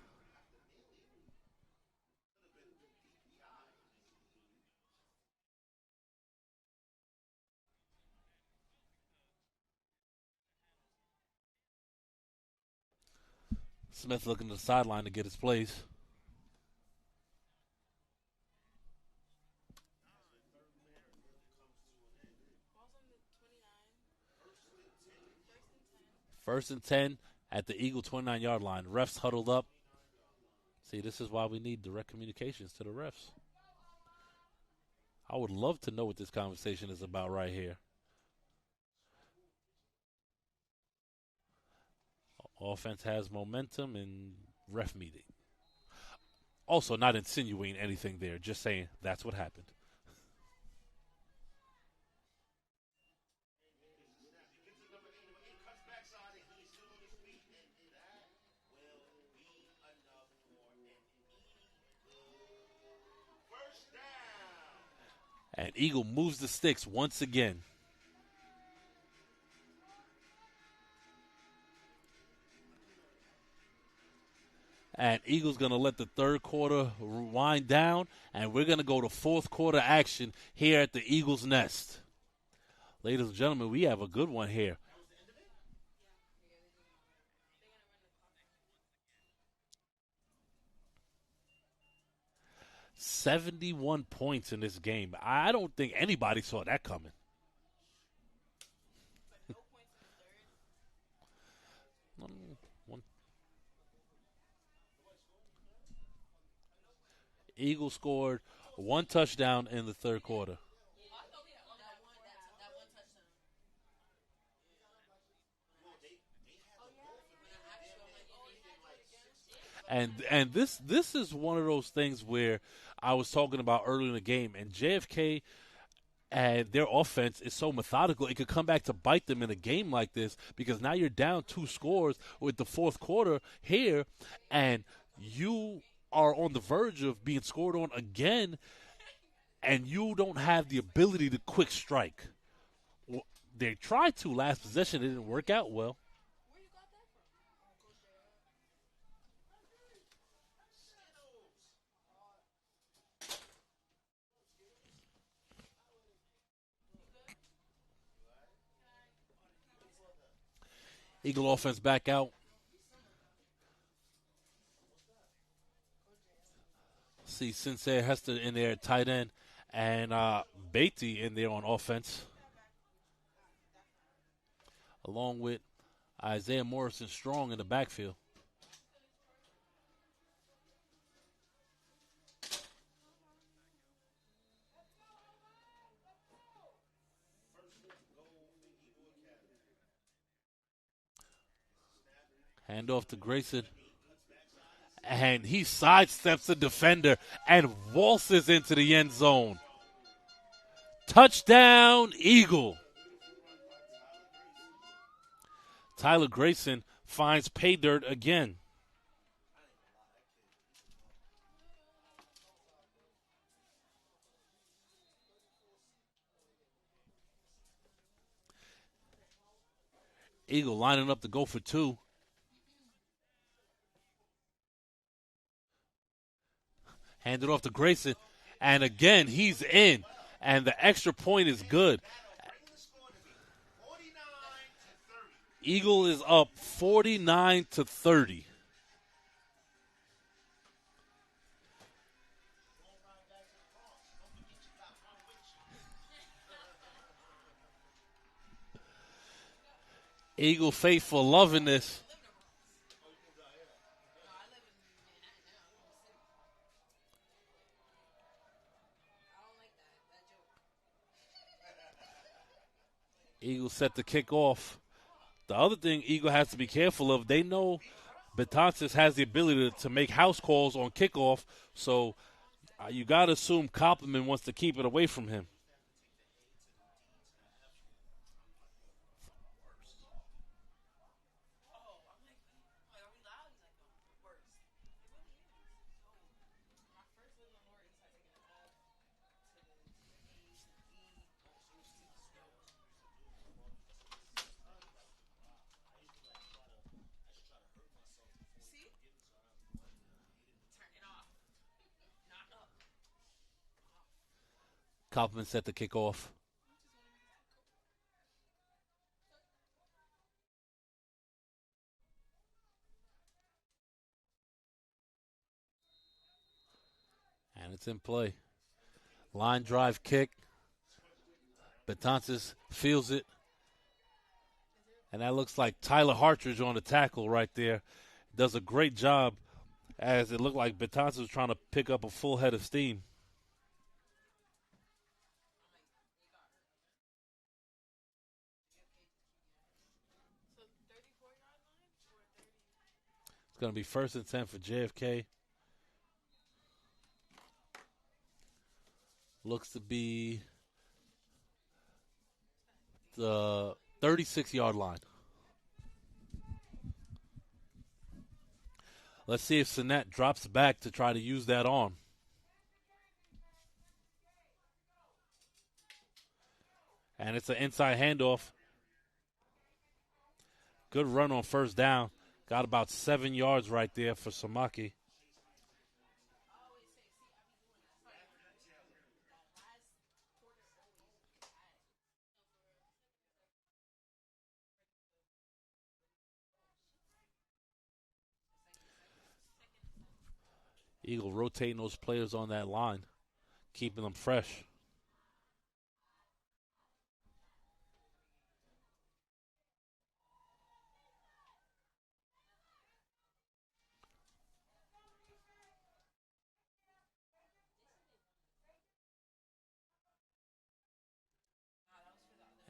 Smith looking to the sideline to get his place. First and 10 at the Eagle 29-yard line. Refs huddled up. See, this is why we need direct communications to the refs. I would love to know what this conversation is about right here. Offense has momentum in ref meeting. Also, not insinuating anything there, just saying that's what happened. And Eagle moves the sticks once again. And Eagles going to let the third quarter wind down, and we're going to go to fourth quarter action here at the Eagles' Nest. Ladies and gentlemen, we have a good one here. 71 points in this game. I don't think anybody saw that coming. One Eagles scored one touchdown in the third quarter. And this is one of those things where I was talking about earlier in the game, and JFK and their offense is so methodical, it could come back to bite them in a game like this because now you're down two scores with the fourth quarter here, and you are on the verge of being scored on again, and you don't have the ability to quick strike. Well, they tried to last possession, it didn't work out well. Eagle offense back out. See Sincere Hester in there at tight end, and Beatty in there on offense, along with Isaiah Morrison Strong in the backfield. Handoff to Grayson. And he sidesteps the defender and waltzes into the end zone. Touchdown, Eagle. Tyler Grayson finds pay dirt again. Eagle lining up to go for two. Handed off to Grayson, and again, he's in, and the extra point is good. Eagle is up 49-30. Eagle faithful loving this. Eagle set the kick off. The other thing Eagle has to be careful of, they know Betances has the ability to make house calls on kickoff, so you got to assume Koppelman wants to keep it away from him. Koppelman set the kick off. And it's in play. Line drive kick. Betances feels it. And that looks like Tyler Hartridge on the tackle right there. Does a great job, as it looked like Betances was trying to pick up a full head of steam. It's going to be 1st and 10 for JFK. Looks to be the 36-yard line. Let's see if Sinet drops back to try to use that arm. And it's an inside handoff. Good run on first down. Got about 7 yards right there for Samaki. Eagle rotating those players on that line, keeping them fresh.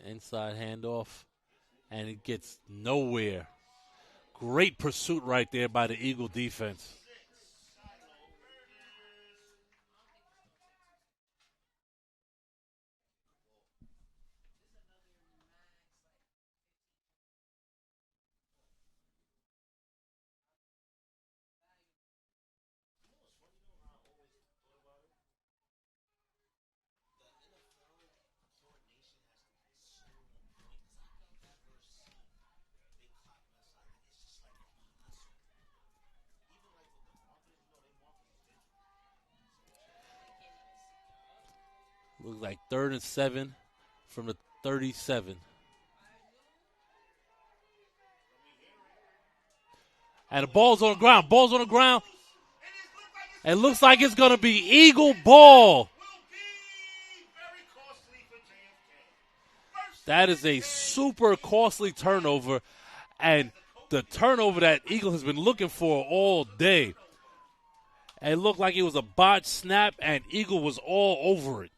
Inside handoff, and it gets nowhere. Great pursuit right there by the Eagle defense. Looks like 3rd and 7 from the 37. And the ball's on the ground. Ball's on the ground. It looks like it's going to be Eagle ball. That is a super costly turnover, and the turnover that Eagle has been looking for all day. It looked like it was a botched snap, and Eagle was all over it.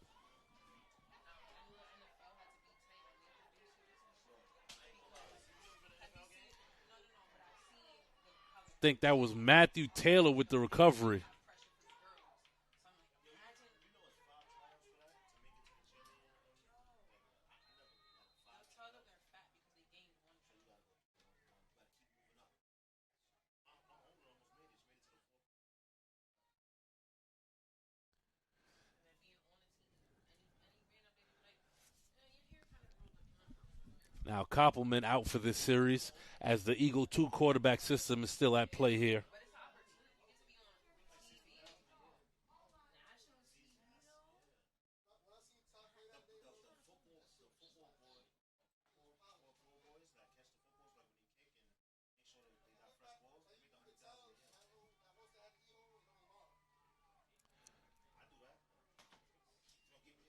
I think that was Matthew Taylor with the recovery. Now, Koppelman out for this series as the Eagle 2 quarterback system is still at play here.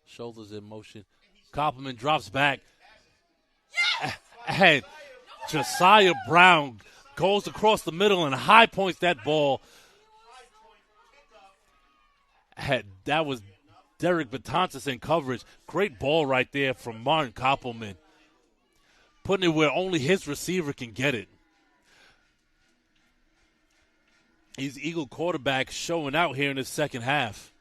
Shoulders in motion. Koppelman drops back. And Josiah Brown goes across the middle and high points that ball. That was Derek Betances in coverage. Great ball right there from Martin Koppelman. Putting it where only his receiver can get it. These Eagle quarterbacks showing out here in the second half.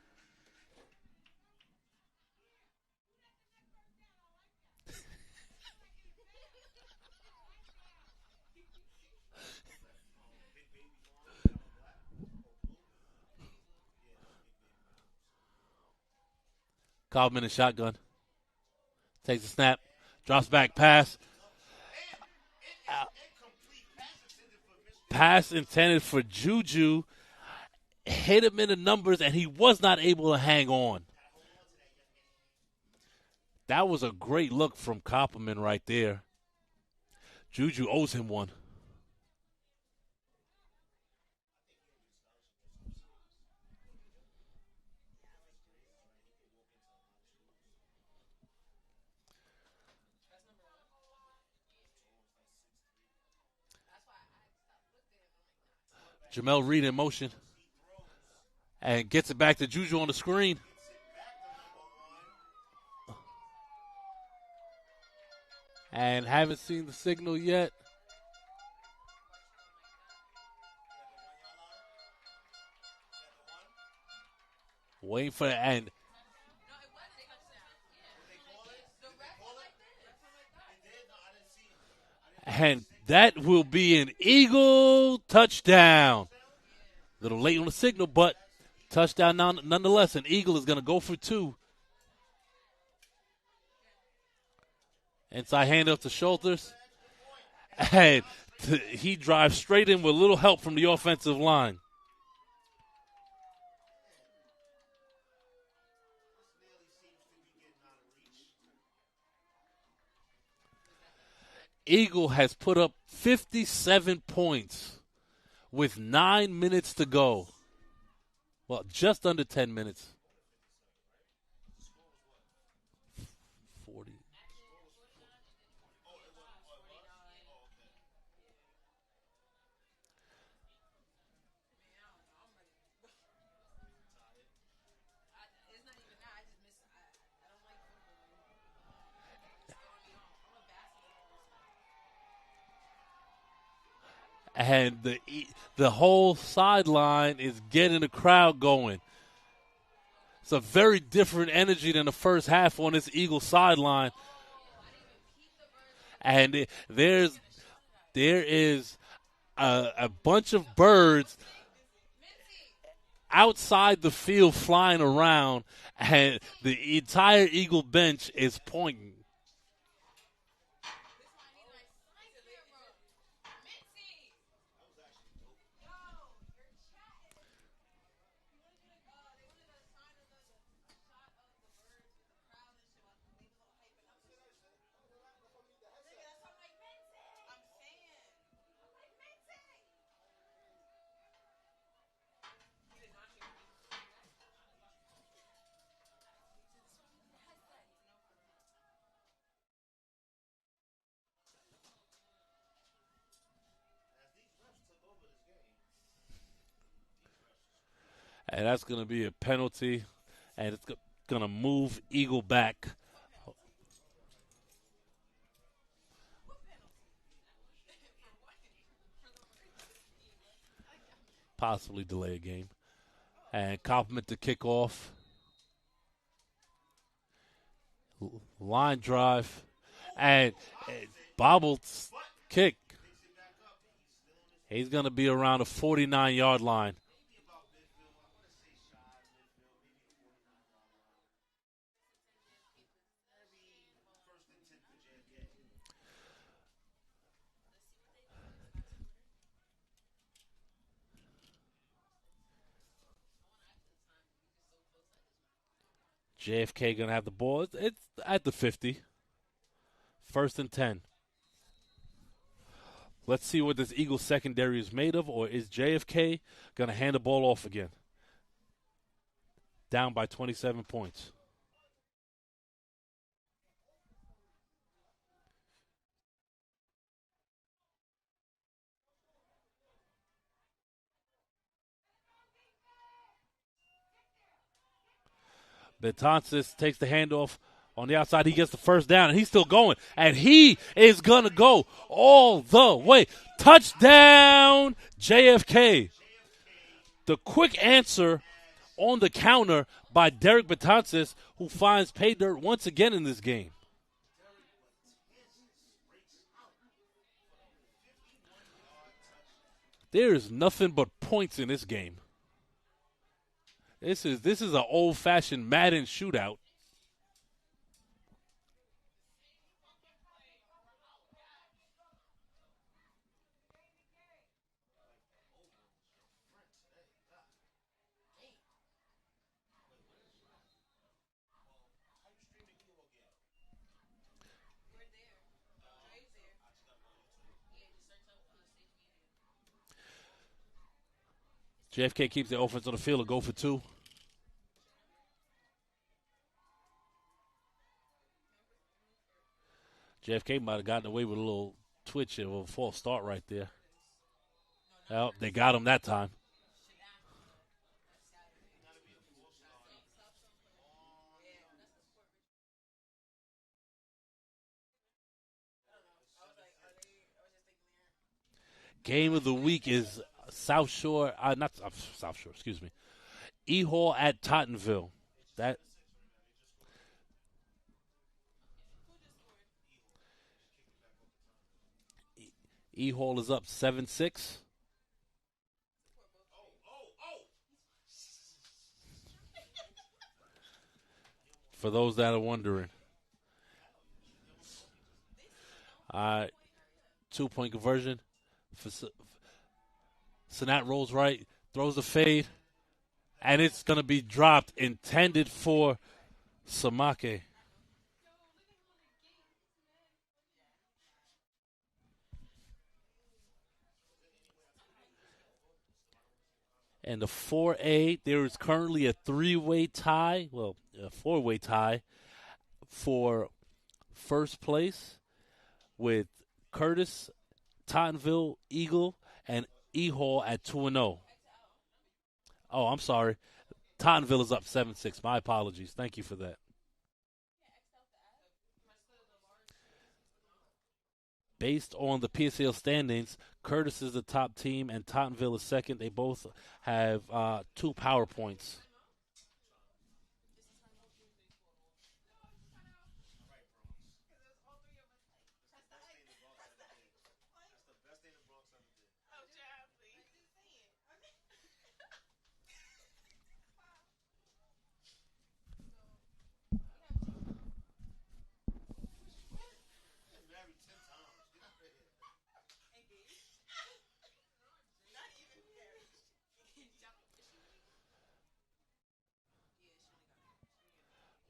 Koppelman in shotgun. Takes a snap. Drops back pass. Pass intended for Juju. Hit him in the numbers, and he was not able to hang on. That was a great look from Koppelman right there. Juju owes him one. Jamel Reed in motion. And gets it back to Juju on the screen. And haven't seen the signal yet. Waiting for it. And that will be an Eagle touchdown. A little late on the signal, but touchdown nonetheless. An Eagle is going to go for 2. Inside handoff to Schulters. And he drives straight in with little help from the offensive line. Eagle has put up 57 points with 9 minutes to go. Well, just under 10 minutes. 40. And the whole sideline is getting the crowd going. It's a very different energy than the first half on this Eagle sideline. And there is a bunch of birds outside the field flying around, and the entire Eagle bench is pointing. And that's going to be a penalty, and it's going to move Eagle back. Possibly delay a game. And compliment the kickoff. Line drive. And bobbled kick. He's going to be around the 49-yard line. JFK going to have the ball. It's at the 50. 1st and 10. Let's see what this Eagles secondary is made of, or is JFK going to hand the ball off again? Down by 27 points. Betances takes the handoff on the outside. He gets the first down, and he's still going. And he is going to go all the way. Touchdown, JFK. The quick answer on the counter by Derek Betances, who finds pay dirt once again in this game. There is nothing but points in this game. This is an old-fashioned Madden shootout. JFK keeps the offense on the field and go for two. JFK might have gotten away with a little twitch of a false start right there. Well, they got him that time. Game of the week is South Shore, not South Shore, excuse me. E-Hall at Tottenville. That E-Hall is up 7-6. For those that are wondering. All right, 2-point conversion. Sanat rolls right, throws the fade, and it's going to be dropped, intended for Samake. And the 4A, there is currently a three-way tie, well, a four-way tie for first place with Curtis, Tottenville, Eagle, and E Hall at 2-0. Oh, I'm sorry. Tottenville is up 7-6. My apologies. Thank you for that. Based on the PSAL standings, Curtis is the top team and Tottenville is second. They both have 2 power points.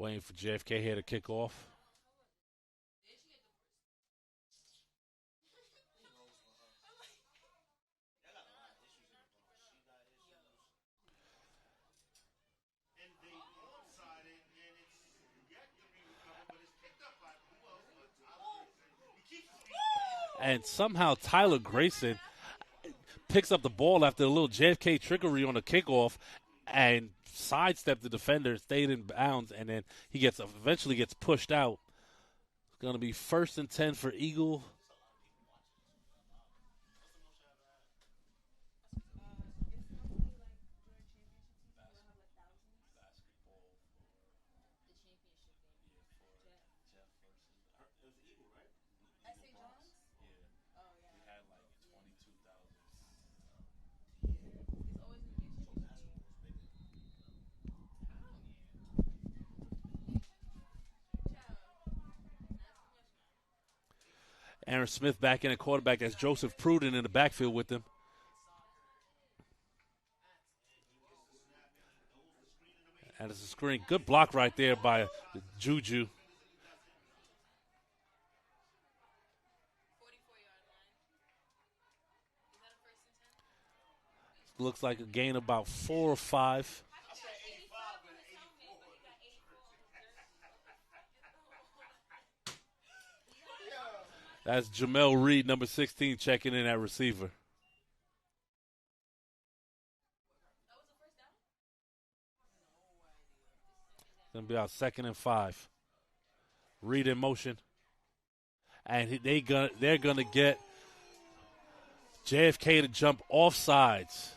Waiting for JFK here to kick off. And somehow Tyler Grayson picks up the ball after a little JFK trickery on the kickoff and sidestepped the defender, stayed in bounds, and then he eventually gets pushed out. It's going to be 1st and 10 for Eagle. Aaron Smith back in at quarterback. That's Joseph Pruden in the backfield with them. And it's a screen. Good block right there by Juju. Looks like a gain about 4 or 5. That's Jamel Reed, number 16, checking in at receiver. Going to be out 2nd and 5. Reed in motion. And they're going to get JFK to jump off sides.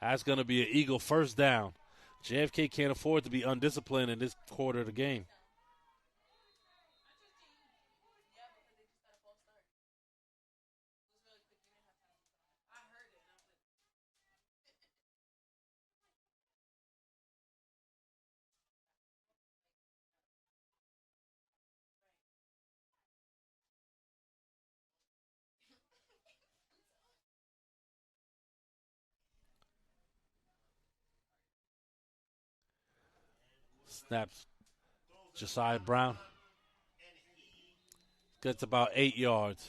That's going to be an Eagle first down. JFK can't afford to be undisciplined in this quarter of the game. Snaps Josiah Brown. Gets about 8 yards.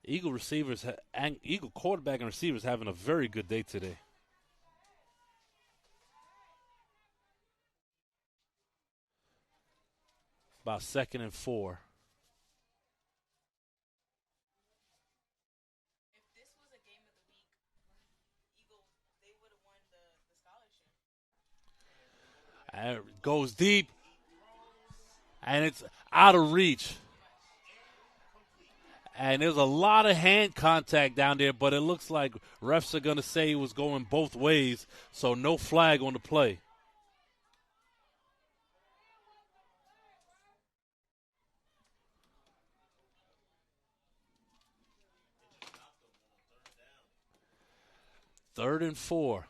Eagle receivers and Eagle quarterback and receivers having a very good day today. About 2nd and 4. And it goes deep, and it's out of reach. And there's a lot of hand contact down there, but it looks like refs are going to say it was going both ways, so no flag on the play. Third and 4.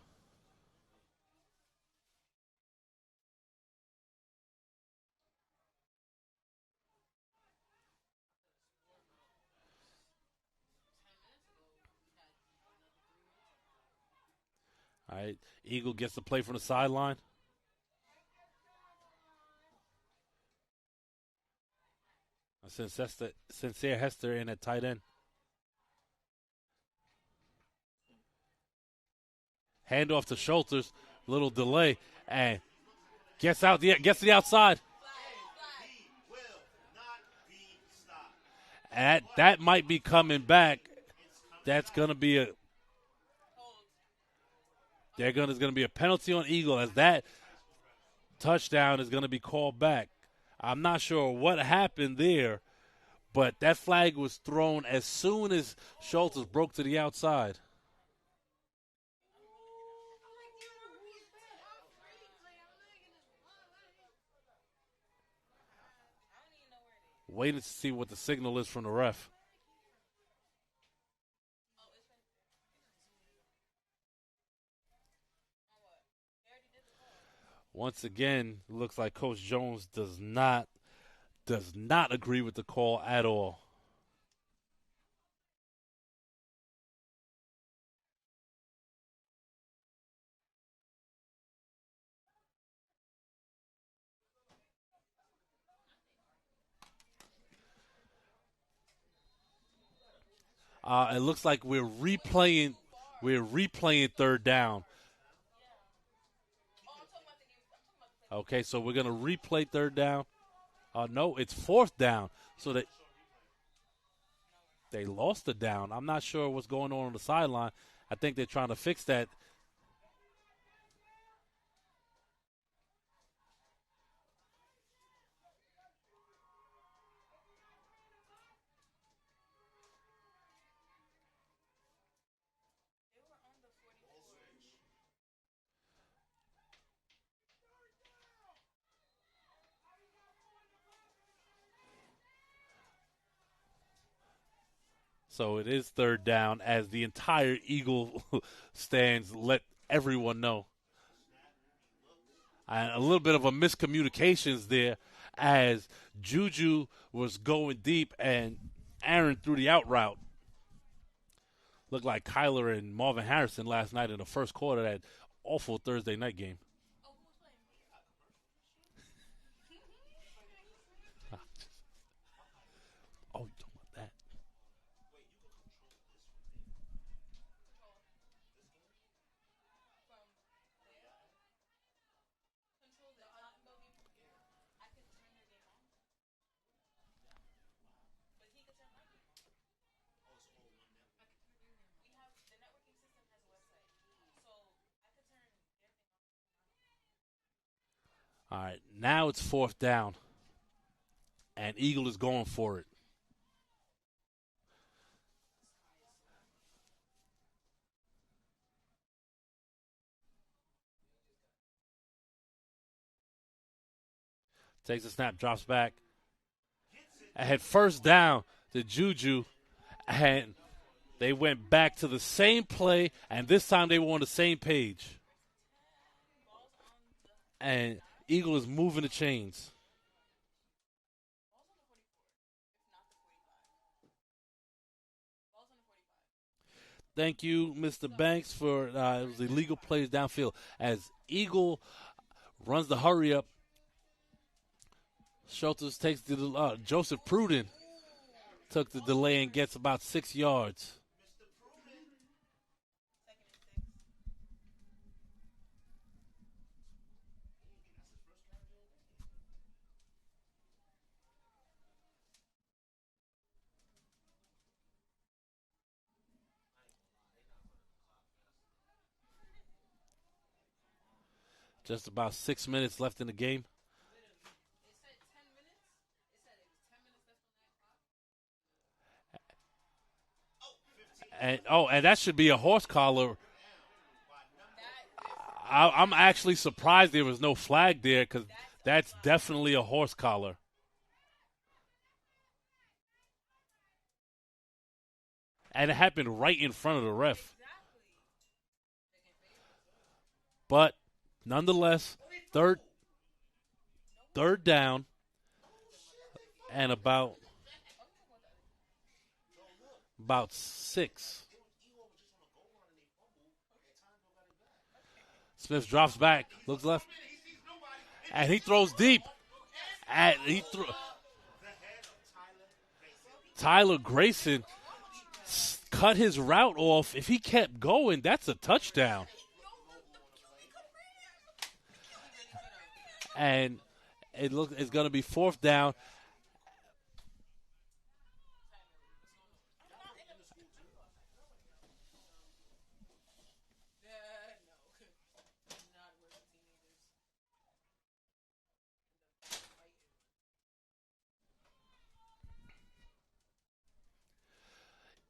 All right, Eagle gets the play from the sideline. Sincere Hester in at tight end. Handoff to Schulters. Little delay. And gets to the outside. And that might be coming back. That's going to be there's going to be a penalty on Eagle as that touchdown is going to be called back. I'm not sure what happened there, but that flag was thrown as soon as Schultz broke to the outside. Waiting to see what the signal is from the ref. Once again, looks like Coach Jones does not agree with the call at all. It looks like we're replaying third down. Okay, so we're going to replay third down. No, it's fourth down. So that they lost the down. I'm not sure what's going on the sideline. I think they're trying to fix that. So it is third down as the entire Eagle stands let everyone know. And a little bit of a miscommunications there as Juju was going deep and Aaron threw the out route. Looked like Kyler and Marvin Harrison last night in the first quarter of that awful Thursday night game. Oh, you talking about that? All right, now it's fourth down, and Eagle is going for it. Takes a snap, drops back. And had first down to Juju, and they went back to the same play, and this time they were on the same page. And Eagle is moving the chains. Thank you, Mr. Banks, for it was illegal plays downfield. As Eagle runs the hurry up, Schultz takes the Joseph Pruden took the delay and gets about 6 yards. Just about 6 minutes left in the game. And that should be a horse collar. I'm actually surprised there was no flag there because that's definitely a horse collar. And it happened right in front of the ref. But nonetheless, third down and about 6. Smith drops back, looks left, and he throws deep. Tyler Grayson cut his route off. If he kept going, that's a touchdown. And it's going to be fourth down.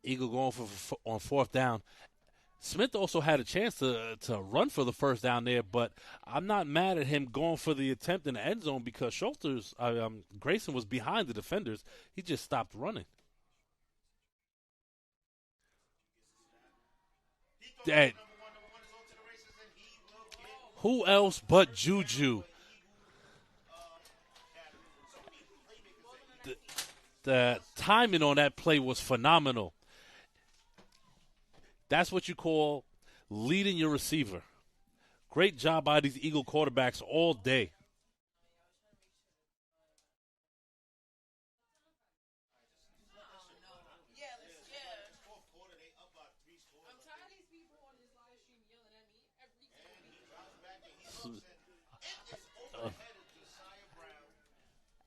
Eagle going on fourth down. Smith also had a chance to run for the first down there, but I'm not mad at him going for the attempt in the end zone because Grayson was behind the defenders. He just stopped running. That, who else but Juju? The timing on that play was phenomenal. That's what you call leading your receiver. Great job by these Eagle quarterbacks all day.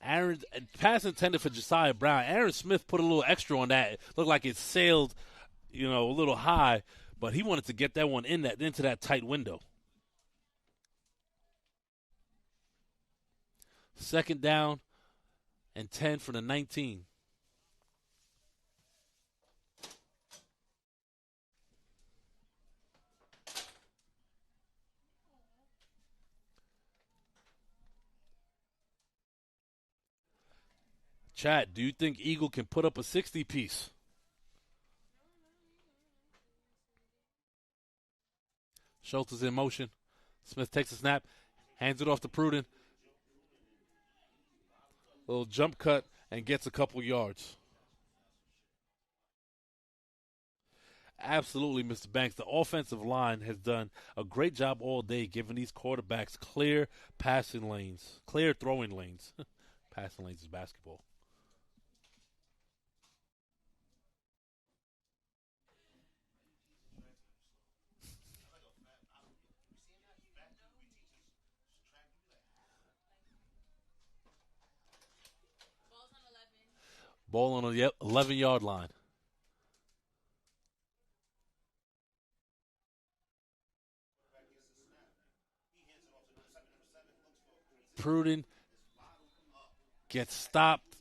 Aaron, pass intended for Josiah Brown. Aaron Smith put a little extra on that. It looked like it sailed, a little high, but he wanted to get that one into that tight window. Second down and 10 for the 19. Chad, do you think Eagle can put up a 60-piece? Schultz is in motion. Smith takes a snap, hands it off to Pruden. Little jump cut and gets a couple yards. Absolutely, Mr. Banks. The offensive line has done a great job all day giving these quarterbacks clear passing lanes, clear throwing lanes. Passing lanes is basketball. Ball on the 11-yard line. Pruden gets stopped,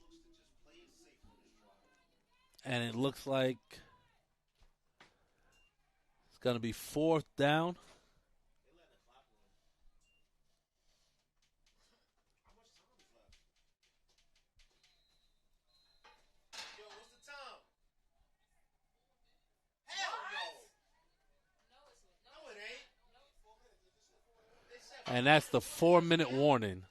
and it looks like it's going to be fourth down. And that's the 4-minute warning.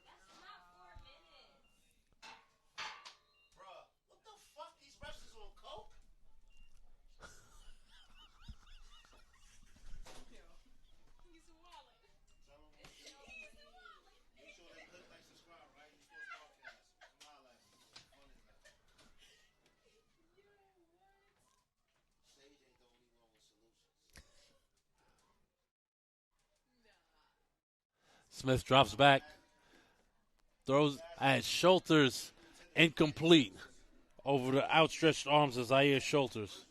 Smith drops back, throws at Schulters, incomplete over the outstretched arms of Zaire Schulters.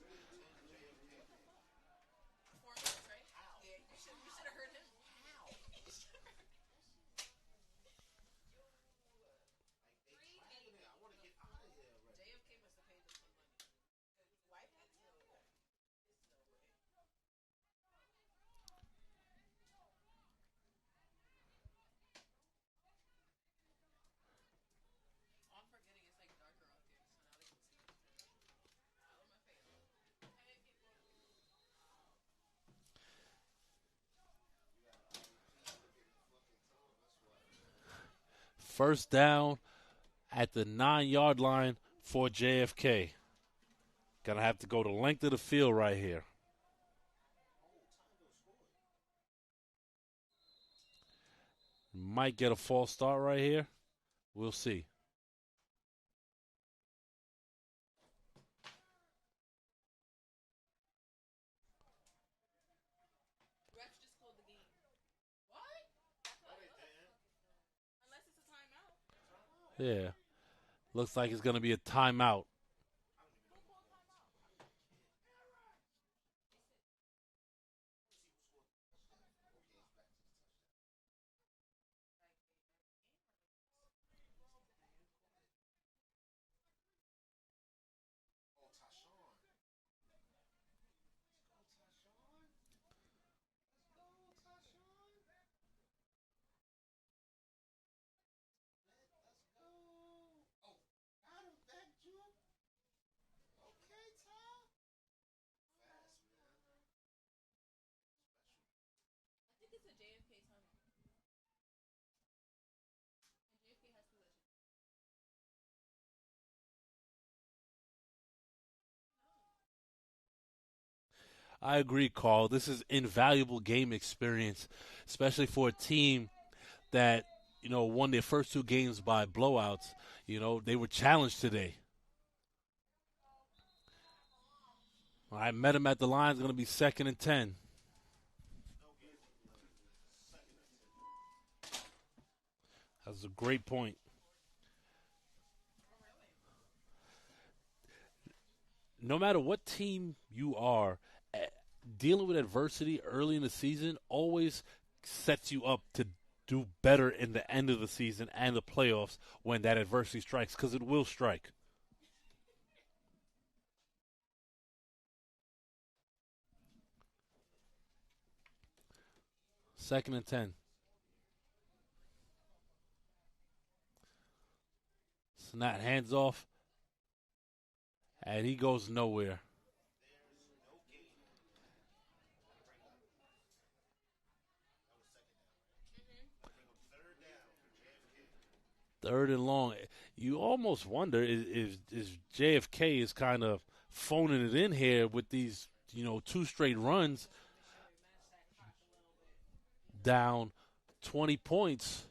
First down at the 9-yard line for JFK. Gonna have to go the length of the field right here. Might get a false start right here. We'll see. Yeah. Looks like it's going to be a timeout. I agree, Carl. This is invaluable game experience, especially for a team that, won their first two games by blowouts. They were challenged today. I met him at the line. It's going to be 2nd and 10. That's a great point. No matter what team you are, dealing with adversity early in the season always sets you up to do better in the end of the season and the playoffs when that adversity strikes, because it will strike. Second and 10. Snap hands off, and he goes nowhere. Third and long. You almost wonder is JFK is kind of phoning it in here with these, two straight runs down 20 points.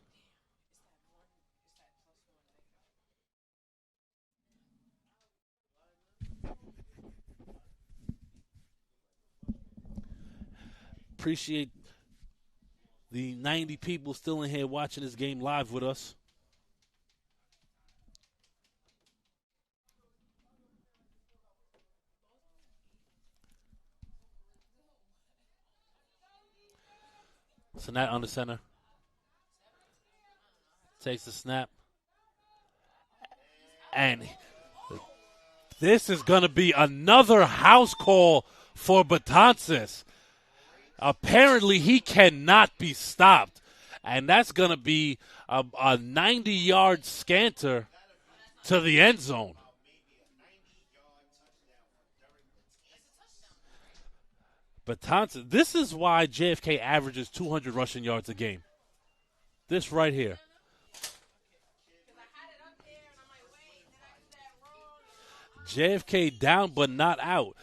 Appreciate the 90 people still in here watching this game live with us. Snap under center. Takes the snap. And this is going to be another house call for Betances. Apparently, he cannot be stopped. And that's going to be a 90-yard scanter to the end zone. Betances, this is why JFK averages 200 rushing yards a game. This right here. JFK down but not out.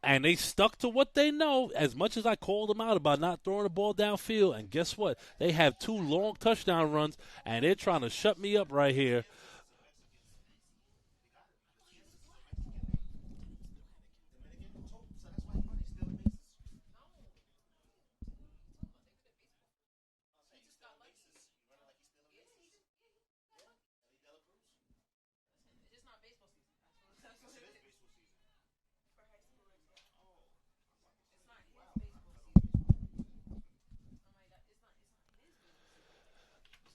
And they stuck to what they know, as much as I called them out about not throwing the ball downfield. And guess what? They have 2 long touchdown runs, and they're trying to shut me up right here.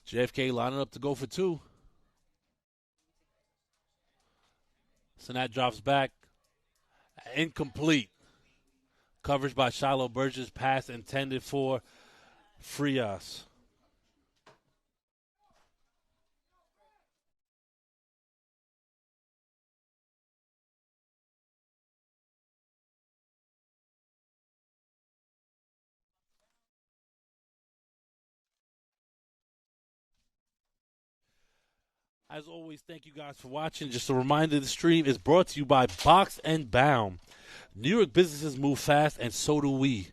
JFK lining up to go for 2. Snap drops back. Incomplete. Coverage by Shiloh Burgess. Pass intended for Frias. As always, thank you guys for watching. Just a reminder, the stream is brought to you by Box and Bound. New York businesses move fast, and so do we.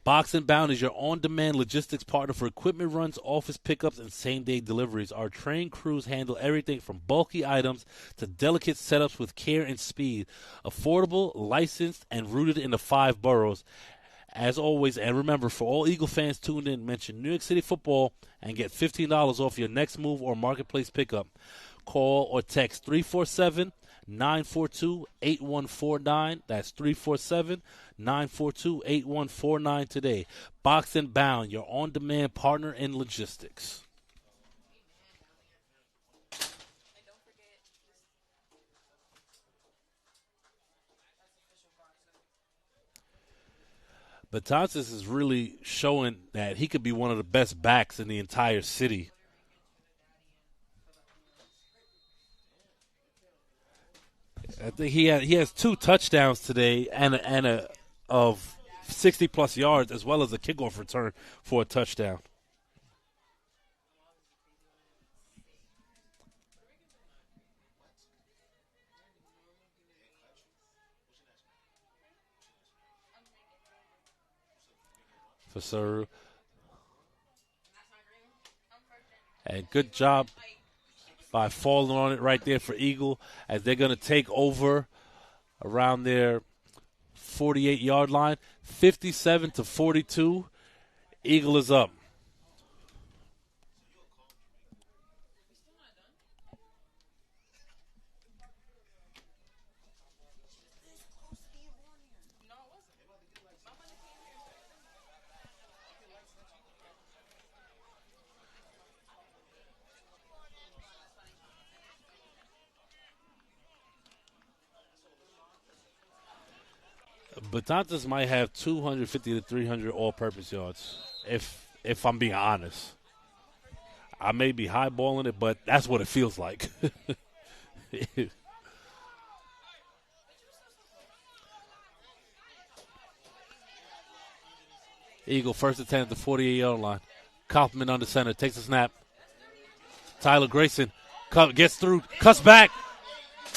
Box and Bound is your on-demand logistics partner for equipment runs, office pickups, and same-day deliveries. Our trained crews handle everything from bulky items to delicate setups with care and speed. Affordable, licensed, and rooted in the 5 boroughs. As always, and remember, for all Eagle fans tuned in, mention New York City football and get $15 off your next move or marketplace pickup. Call or text 347-942-8149. That's 347-942-8149 today. Box and Bound, your on-demand partner in logistics. Betances is really showing that he could be one of the best backs in the entire city. I think he has 2 touchdowns today and a of 60-plus yards, as well as a kickoff return for a touchdown. For Saru. And good job by falling on it right there for Eagle, as they're going to take over around their 48-yard line. 57-42. Eagle is up. Betances might have 250 to 300 all-purpose yards, if I'm being honest. I may be highballing it, but that's what it feels like. Eagle first attempt at the 48-yard line. Kaufman under center, takes a snap. Tyler Grayson gets through, cuts back,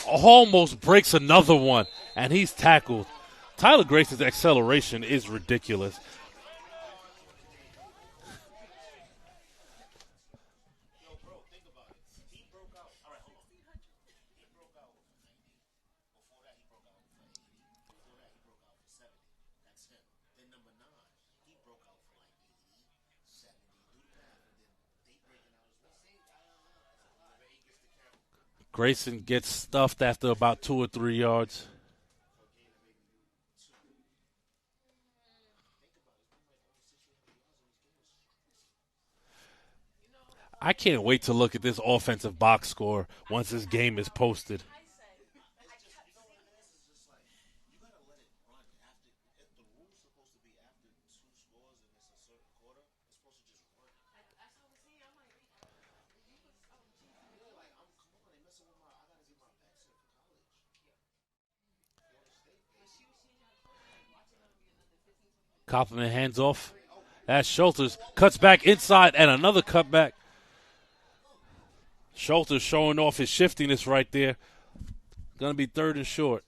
almost breaks another one, and he's tackled. Tyler Grayson's acceleration is ridiculous. Grayson gets stuffed after about 2 or 3 yards. I can't wait to look at this offensive box score once this game is posted. Kaufman hands off. That's Schulters. Cuts back inside and another cutback. Schulters showing off his shiftiness right there. Going to be 3rd and short.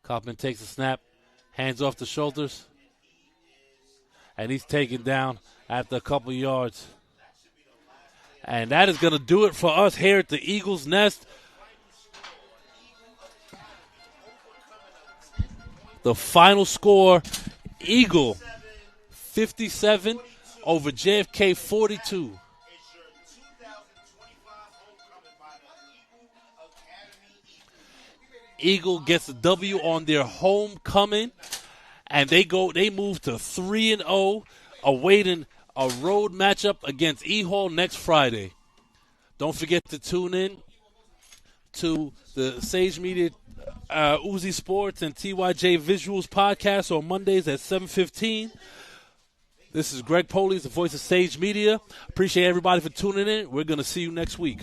Kaufman takes a snap, hands off to Schulters, and he's taken down after a couple yards. And that is going to do it for us here at the Eagles Nest. The final score, Eagle 57 over JFK 42. Eagle gets a W on their homecoming, and they move to 3-0, awaiting a road matchup against E Hall next Friday. Don't forget to tune in to the Sage Media Uzi Sports and TYJ Visuals podcast on Mondays at 7:15. This is Greg Polies, the voice of Sage Media. Appreciate everybody for tuning in. We're going to see you next week.